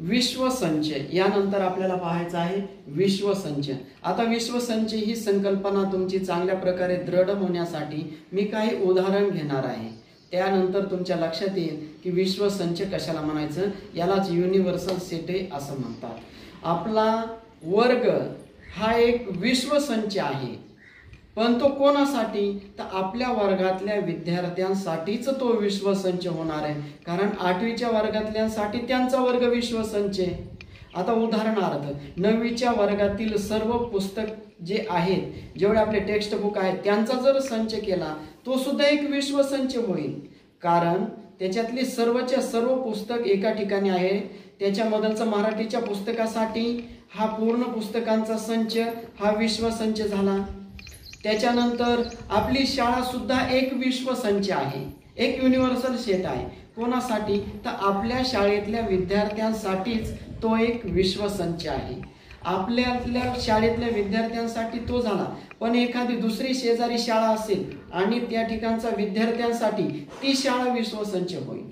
विश्वसंच यानंतर आपल्याला पाहायचं आहे विश्वसंच. आता विश्वसंच ही संकल्पना तुमची चांगल्या प्रकारे दृढ होण्यासाठी मी काही उदाहरण घेणार आहे. त्यानंतर तुमच्या लक्षात येईल की विश्वसंच कशाला म्हणायचं, यालाच युनिव्हर्सल सेट असं म्हणतात. आपला वर्ग हा एक विश्वसंच आहे, पण तो कोणासाठी, तर आपल्या वर्गातल्या विद्यार्थ्यांसाठीच तो विश्वसंच होणार आहे. कारण 8वीच्या वर्गातल्यांसाठी त्यांचा वर्ग विश्वसंच आहे. आता उदाहरणार्थ 9वीच्या वर्गातील सर्व पुस्तक जे आहेत, जेवढे आपले टेक्स्ट बुक आहेत, त्यांचा जर संच केला तो सुद्धा एक विश्वसंच होईल. कारण त्याच्यातली सर्वच्या सर्व पुस्तक एका ठिकाणी आहे. त्याच्यामधलचा मराठीच्या पुस्तकासाठी हा पूर्ण पुस्तकांचा संच हा विश्वसंच झाला. त्याच्यानंतर आपली शाळा सुद्धा एक विश्वसंच आहे, एक युनिव्हर्सल सेट आहे. कोणासाठी, तर आपल्या शाळेतल्या विद्यार्थ्यांसाठीच तो एक विश्वसंच आहे. आपल्या शाळेतल्या विद्यार्थ्यांसाठी तो झाला, पण एखादी दुसरी शेजारी शाळा असेल आणि त्या ठिकाणच्या विद्यार्थ्यांसाठी ती शाळा विश्वसंच होईल.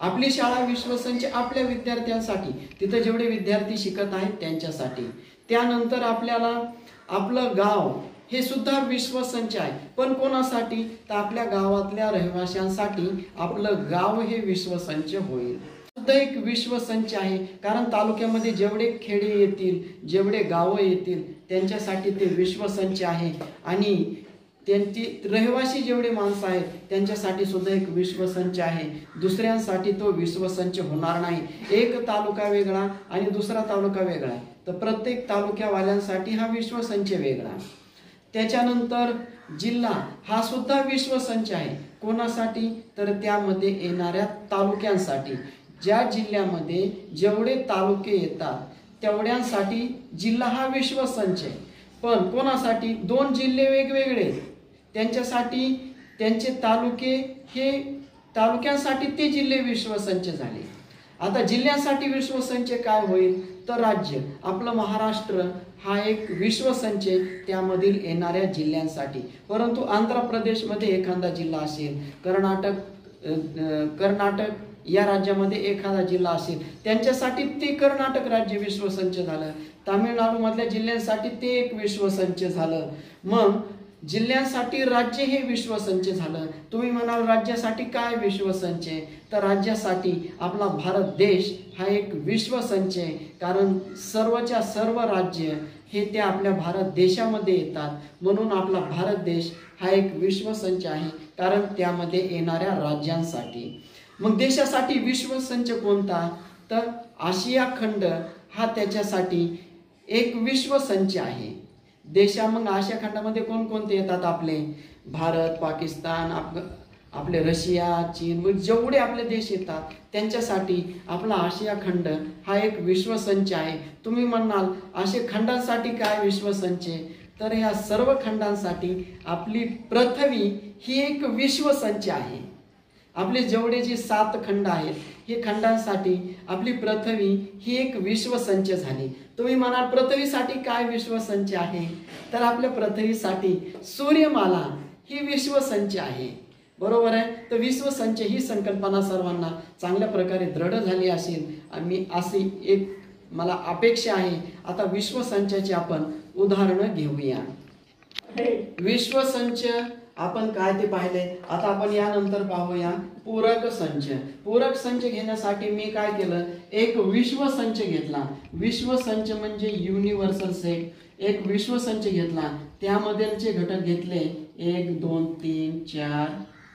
आपली शाळा विश्वसंच आपल्या विद्यार्थ्यांसाठी, तिथे जेवढे विद्यार्थी शिकत आहेत त्यांच्यासाठी. त्यानंतर आपल्याला आपलं गाव हे सुद्धा विश्वसंच आहे, पण कोणासाठी, तर आपल्या गावातल्या रहिवाशांसाठी आपलं गाव हे विश्वसंच होईल. सुद्धा एक विश्वसंच आहे. कारण तालुक्यामध्ये जेवढे खेडे येतील, जेवढे गावं येतील त्यांच्यासाठी ते विश्वसंच आहे. आणि त्यांची रहिवासी जेवढे माणसं आहेत त्यांच्यासाठी सुद्धा एक विश्वसंच आहे. दुसऱ्यांसाठी तो विश्वसंच होणार नाही. एक तालुका वेगळा आणि दुसरा तालुका वेगळा आहे, तर प्रत्येक तालुक्यावाल्यांसाठी हा विश्वसंच वेगळा. त्याच्यानंतर जिल्हा हा सुद्धा विश्वसंच आहे. कोणासाठी, तर त्यामध्ये येणाऱ्या तालुक्यांसाठी. ज्या जिल्ह्यामध्ये जेवढे तालुके येतात तेवढ्यांसाठी जिल्हा हा विश्वसंच आहे. पण कोणासाठी, 2 जिल्हे वेगवेगळे त्यांच्यासाठी त्यांचे तालुके हे तालुक्यांसाठी ते जिल्हे विश्वसंच झाले. आता जिल्ह्यांसाठी विश्वसंच काय होईल, तर राज्य आपलं महाराष्ट्र हा एक विश्वसंच आहे त्यामधील येणाऱ्या जिल्ह्यांसाठी. परंतु आंध्र प्रदेशमध्ये एखादा जिल्हा असेल, कर्नाटक या राज्यामध्ये एखादा जिल्हा असेल त्यांच्यासाठी ते कर्नाटक राज्य विश्वसंच झालं. तामिळनाडू मधल्या जिल्ह्यांसाठी ते एक विश्वसंच झालं. मग जिल्ह्यांसाठी राज्य हे विश्वसंच झालं. तुम्ही म्हणाल राज्यासाठी काय विश्वसंच आहे, तर राज्यासाठी आपला भारत देश हा एक विश्वसंच आहे. कारण सर्वच्या सर्व राज्य हे त्या आपल्या भारत देशामध्ये येतात, म्हणून आपला भारत देश हा एक विश्वसंच आहे, कारण त्यामध्ये येणाऱ्या राज्यांसाठी. मग देशासाठी विश्वसंच कोणता, तर आशिया खंड हा त्याच्यासाठी एक विश्वसंच आहे. मग आशिया खंडामध्ये कोणकोणते येतात, आपले भारत, पाकिस्तान, आपले रशिया, चीन व जेवढे आपले देश येतात त्यांच्यासाठी आपला आशिया खंड हा एक विश्वसंच आहे. तुम्ही म्हणाल आशिया खंडासाठी काय विश्वसंच आहे, तर या सर्व खंडांसाठी आपली पृथ्वी ही एक विश्वसंच आहे. आपले जेवढे जे 7 खंड आहेत हे खंडांसाठी आपली पृथ्वी ही एक विश्वसंच झाली. तुम्ही म्हणाल पृथ्वीसाठी काय विश्वसंच आहे, तर आपल्या पृथ्वीसाठी सूर्यमाला ही विश्वसंच आहे. बरोबर आहे. तर विश्वसंच ही संकल्पना सर्वांना चांगल्या प्रकारे दृढ झाली असेल. आम्ही अशी एक मला अपेक्षा आहे. आता विश्वसंचाची आपण उदाहरणं घेऊया. विश्वसंच आपण काय ते पाहिले. आता आपण यानंतर पाहूया पूरक संच. पूरक संच घेण्यासाठी मी काय केलं, एक विश्वसंच घेतला. विश्वसंच म्हणजे युनिव्हर्सल सेट. एक विश्वसंच घेतला, त्यामधीलचे घटक घेतले 1 2 3 4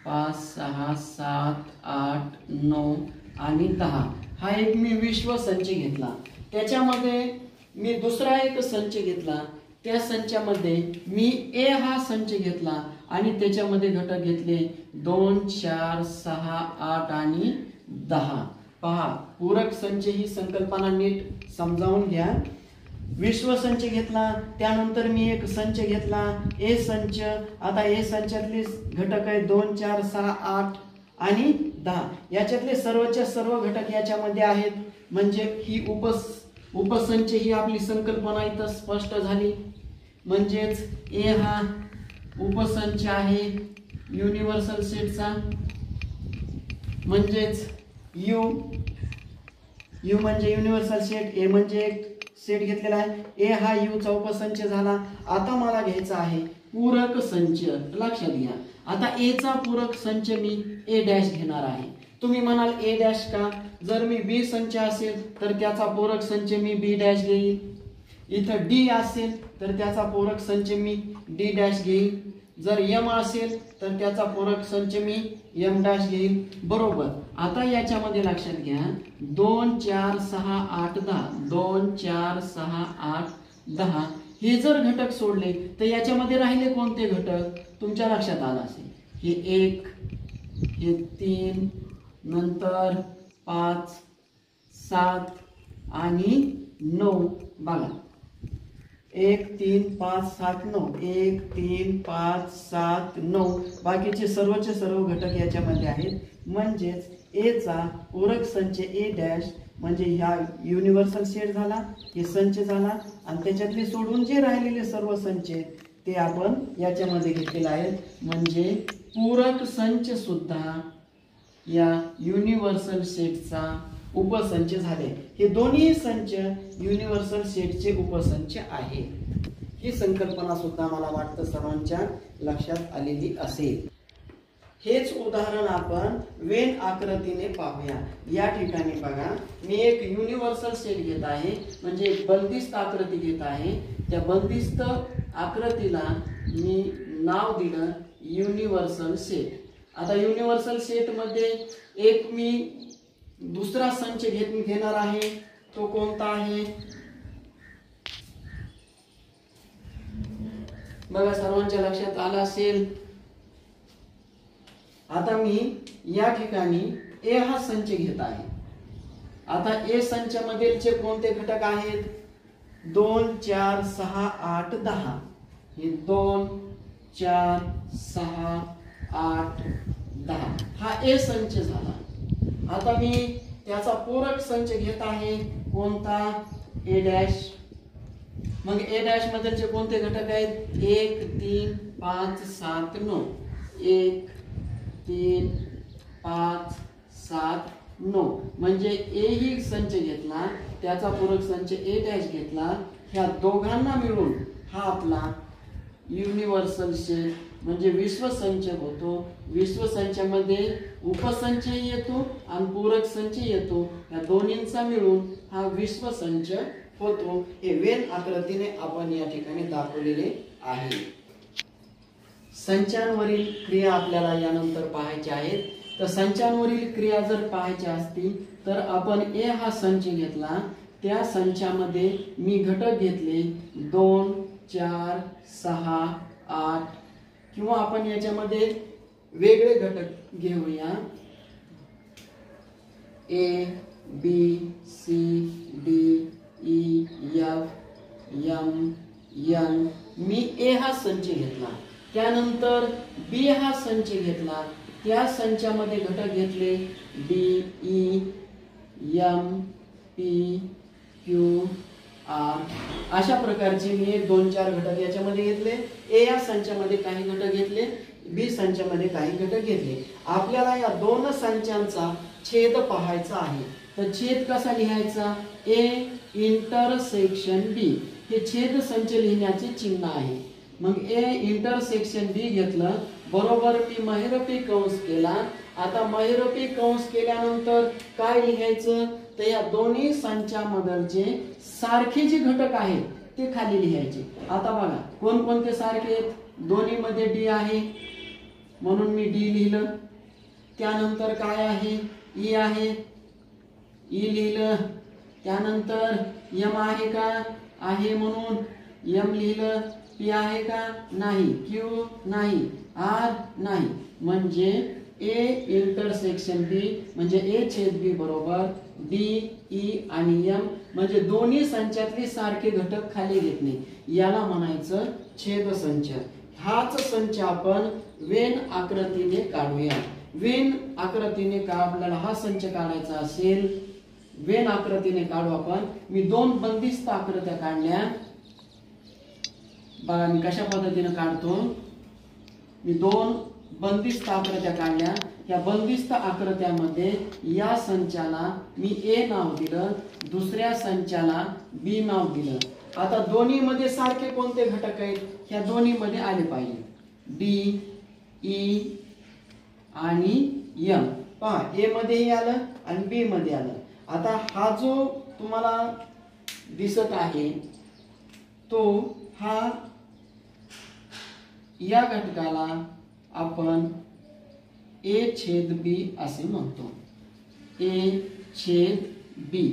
5 6 7 8 9 आणि 10. हा एक मी विश्वसंच घेतला. त्याच्यामध्ये मी दुसरा एक संच घेतला. त्या संचामध्ये मी ए हा संच घेतला आणि त्याच्यामध्ये घटक घेतले 2 4 6 8 आणि 10. पहा, पूरक संच ही संकल्पना नीट समजावून घ्या. विश्वसंच घेतला, त्यानंतर मी एक संच घेतला ए संच. आता ए संचातले घटक आहे 2 4 6 8 आणि 10. याच्यातले सर्वच्या सर्व घटक याच्यामध्ये आहेत. म्हणजे ही उपसंच ही आपली संकल्पना इथं स्पष्ट झाली. म्हणजेच ए हा उपसंच आहे युनिव्हर्सल सेटचा. म्हणजेच यू म्हणजे युनिव्हर्सल सेट, ए म्हणजे एक सेट घेतलेला आहे. ए हा यू चा उपसंच झाला. आता मला घ्यायचा आहे पूरक संच. लक्षात घ्या, आता ए चा पूरक संच मी ए डॅश घेणार आहे. तुम्ही म्हणाल ए डॅश का, जर मी बी संच असेल तर त्याचा पूरक संच मी बी डॅश घेईल. इथं डी असेल तर त्याचा पूरक संच मी डी डॅश घेईल. जर यम असेल तर त्याचा पूरक संच मी यम डॅश घेईल. बरोबर. आता याच्यामध्ये लक्षात घ्या 2 4 6 8 10 2 4 6 8 10 हे जर घटक सोडले तर याच्यामध्ये राहिले कोणते घटक तुमच्या लक्षात आला असेल. हे 1, हे 3, नंतर 5 7 आणि 9. बघा 1 3 5 7 9 1 3 5 7 9. बाकीचे सर्वचे सर्व घटक याच्यामध्ये आहेत. म्हणजेच ए चा पूरक संच ए डॅश म्हणजे ह्या युनिव्हर्सल सेट झाला, हे संच झाला. आणि त्याच्यातले सोडून जे राहिलेले सर्व संच ते आपण याच्यामध्ये घेतलेले आहेत. म्हणजे पूरक संच सुद्धा या युनिव्हर्सल सेटचा उपसंच झाले. हे दोन्ही संच युनिव्हर्सल सेटचे उपसंच आहे. ही संकल्पना सुद्धा मला वाटतं सर्वांच्या लक्षात आलेली असेल. हेच उदाहरण आपण वेन आकृतीने पाहूया. या ठिकाणी बघा, मी एक युनिव्हर्सल सेट घेत आहे, म्हणजे एक बंदिस्त आकृती घेत आहे. त्या बंदिस्त आकृतीला मी नाव दिलं युनिव्हर्सल सेट. आता युनिव्हर्सल सेट मध्ये एक मी दुसरा संच घेणार आहे. तो कोणता आहे बघा, सर्वांच्या लक्षात आला असेल. आता मी या ठिकाणी ए हा संच घेत आहे. आता ए संच मधीलचे कोणते घटक आहेत 2 4 6 8 10. हे 2 4 6 8 10 हा ए संच झाला. आता मी त्याचा पूरक संच घेत आहे कोणता ए डॅश. मग ए डॅश मधीलचे कोणते घटक आहेत 1 3 5 7 9. 1 3 5 7 9. म्हणजे ए ही संच घेतला, त्याचा पूरक संच ए डॅश घेतला. ह्या दोघांना मिळून हा आपला युनिव्हर्सल शेप म्हणजे विश्वसंच होतो। विश्वसंचामध्ये उपसंच येतो आणि पूरक संच येतो, या दोन्हींचा मिळून हा विश्वसंच होतो। हे वेन आकृतीने आपण या ठिकाणी दाखवलेले आहे। संचांवरील क्रिया आपल्याला यानंतर पाहायच्या आहेत। तर संचांवरील क्रिया जर पाहायच्या असतील तर आपण ए हा संच घेतला, त्या संचामध्ये मी घटक घेतले 2 4 6 8 किंवा आपण याच्यामध्ये वेगळे घटक घेऊया A B C D E F M N. मी ए हा संच घेतला, त्यानंतर बी हा संच घेतला, त्या संचामध्ये घटक घेतले D E M P Q R. अशा प्रकारचे मी 2 4 घटक याच्यामध्ये घेतले। ए या संचामध्ये काही घटक घेतले, बी संचामध्ये काही घटक घेतले। आपल्याला या दोन संचांचा छेद पाहायचा आहे। तर छेद कसा लिहायचा? ए इंटरसेक्शन बी हे छेद संच लिहिण्याचे चिन्ह आहे। मग ए इंटरसेक्शन बी घेतलं, बरोबर मी महिरपी कंस केला। आता महिरपी कंस केल्यानंतर काय लिहायचं? तर या दोन्ही संचामधलचे सारखे जे घटक आहेत ते खाली लिहायचे। आता बघा कोणकोणते सारखे आहेत? दोन्ही मध्ये डी आहे म्हणून मी डी लिहिलं, त्यानंतर काय आहे? ई आहे, ई लिहिलं, त्यानंतर एम आहे का? आहे म्हणून एम लिहिलं, पी आहे का? नाही, क्यू नाही, आर नाही, म्हणजे ए इंटरसेक्शन बी म्हणजे ए छेद बी बरोबर डी ई आणि एम म्हणजे दोन्ही संचातले सारखे घटक खाली घेतले, याला म्हणायचं छेद संच। हाच संच आपण वेन आकृतीने काढूया। वेन आकृतीने का आपल्याला हा संच काढायचा असेल, वेन आकृतीने काढू आपण। मी 2 बंदिस्त आकृत्या काढल्या, बघा मी कशा पद्धतीने काढतो। मी 2 बंदिस्त आकृत्या काढल्या, या बंदिस्त आकृत्यामध्ये या संचाला मी ए नाव दिलं, दुसऱ्या संचाला बी नाव दिलं। आता दोन्ही मध्ये सारखे कोणते घटक आहेत? ह्या दोन्ही मध्ये आले पाहिजे डी ई आणि एम। पहा ए मध्ये आलं आणि बी मध्ये आलं। आता हा जो तुम्हाला दिसत आहे तो हा या घटकाला आपण ए छेद बी असे म्हणतो। ए छेद बी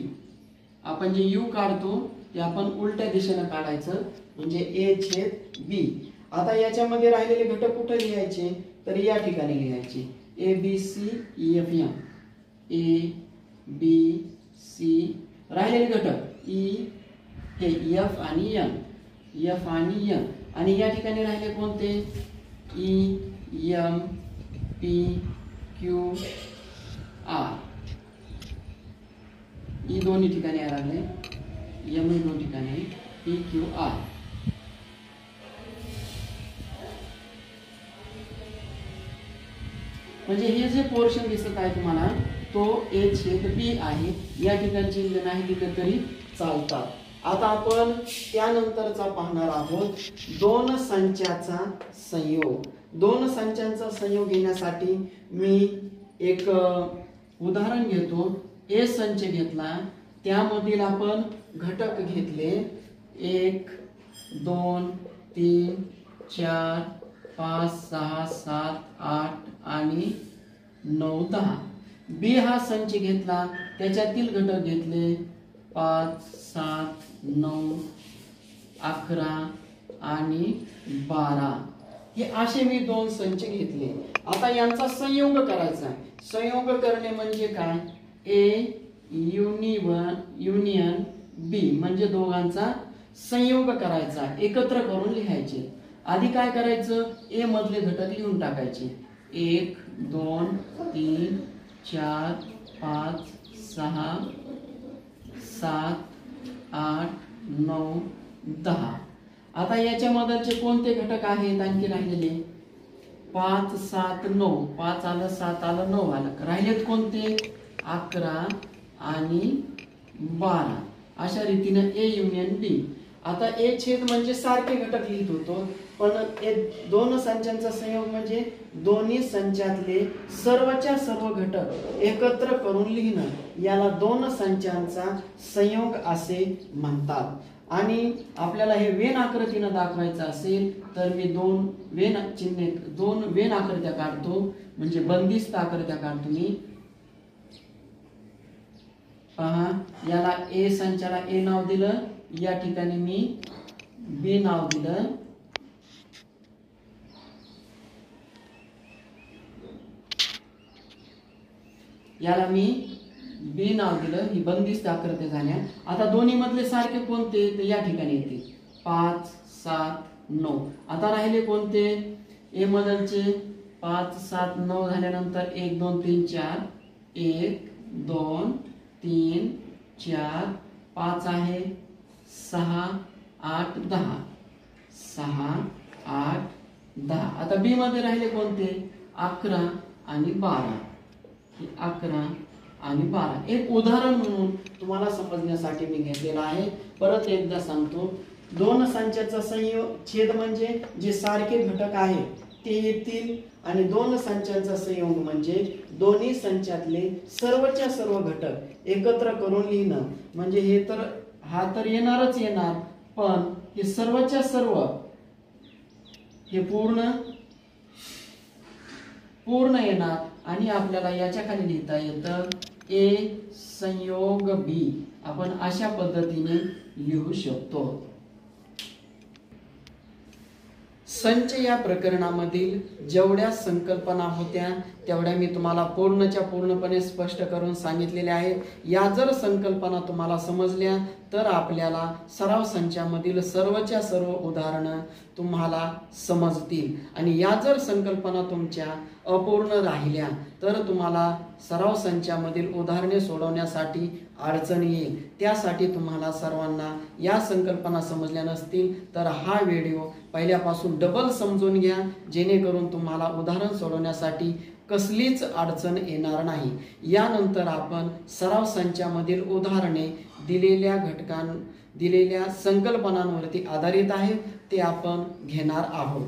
आपण जे यू काढतो ते आपण उलट्या दिशेने काढायचं म्हणजे ए छेद बी। आता याच्यामध्ये राहिलेले घटक कुठे लिहायचे? तर या ठिकाणी लिहायचे A B C E F M. A B C राहिलेले घटक ई हे एफ आणि एन, एफ आणि एन, आणि या ठिकाणी राहिले कोणते? E M P Q R. E दोन्ही ठिकाणी लागले, एम ही दोन ठिकाणी, पी क्यू आर। म्हणजे हे जे पोर्शन दिसत आहे तुम्हाला तो ए छेद बी आहे। या ठिकाणी चिन्ह नाही दिलं तरी चालतात। आता आपण त्यानंतरचा पाहणार आहोत 2 संचाचा संयोग। 2 संचांचा संयोग घेण्यासाठी मी एक उदाहरण घेतो। ए संच घेतला, त्यामधील आपण घटक घेतले 1 2 3 4 5 6 7 8 आणि 9 10। बी हा संच घेतला, त्याच्यातील घटक घेतले 5 7 9 11 आणि 12। हे असे मी 2 संच घेतले। आता यांचा संयोग करायचा आहे। संयोग करणे म्हणजे काय? ए युनियन बी म्हणजे दोघांचा संयोग करायचा, एकत्र करून लिहायचे। आधी काय करायचं? ए मधले घटक लिहून टाकायचे 1 2 3 4 5 6 7 8 9 10। आता याच्या मधलचे कोणते घटक आहेत आणखी राहिलेले? 5 7 9, 5 आलं 7 आलं 9 आलं, राहिलेत कोणते? 11 आणि 12। अशा रीतीने ए युनियन बी। आता ए छेद म्हणजे सारखे घटक लिहित होतो, पण दोन संचांचा संयोग म्हणजे दोन्ही संचातले सर्वच्या सर्व घटक एकत्र करून लिहिणं, याला दोन संचांचा संयोग असे म्हणतात. आणि आपल्याला हे वेन आकृतीनं दाखवायचं असेल तर मी दोन वेन आकृत्या काढतो, म्हणजे बंदिस्त आकृत्या काढतो मी. पहा, याला ए संचाला ए नाव दिलं, या ठिकाणी मी बी नाव दिलं. याला मी बी नाव दिलं. ही बंदिस्त आकृत्या झाल्या. आता दोन्ही मधले सारखे कोणते, तर या ठिकाणी येतील 5 7 9. आता राहिले कोणते, ए मधलचे 5 7 9 झाल्यानंतर 1 2 3 4, 1 2 3 4 5 आहे 6 8 10, 6 8 10. आता बी मध्ये राहिले कोणते, 11 आणि 12. 11 आणि 12 एक उदाहरण म्हणून तुम्हाला समजण्यासाठी मी घेतलेला आहे. परत एकदा सांगतो, दोन संचाचा संयोग छेद म्हणजे जे सारखे घटक आहेत ते येतील, आणि दोन संचांचा संयोग म्हणजे दोन्ही संचातले सर्वच्या सर्व घटक एकत्र करून लिहिणं, म्हणजे हे तर हा तर येणारच येणार, पण हे सर्वच्या सर्व हे पूर्ण येणार. आणि आपल्याला याच्या खाली लिहिता येतं ए संयोग बी. आपण अशा पद्धतीने लिहू शकतो. संच या प्रकरणामधील जेवढ्या संकल्पना होत्या तेवढ्या मी तुम्हाला पूर्णच्या पूर्णपणे स्पष्ट करून सांगितलेल्या आहेत. या जर संकल्पना तुम्हाला समजल्या तर आपल्याला सराव संचामधील सर्वच्या सर्व उदाहरणं तुम्हाला समजतील. आणि या जर संकल्पना तुमच्या अपूर्ण राहिल्या तर तुम्हाला सराव संचामधील उदाहरणे सोडवण्यासाठी अडचण येईल. त्यासाठी तुम्हाला सर्वांना या संकल्पना समजल्या नसतील तर हा व्हिडिओ पहिल्यापासून डबल समजून घ्या, जेणेकरून तुम्हाला उदाहरण सोडवण्यासाठी कसलीच अडचण येणार नाही. यानंतर आपण सराव संचामधील उदाहरणे दिलेल्या संकल्पनांवरती आधारित आहेत ते आपण घेणार आहोत.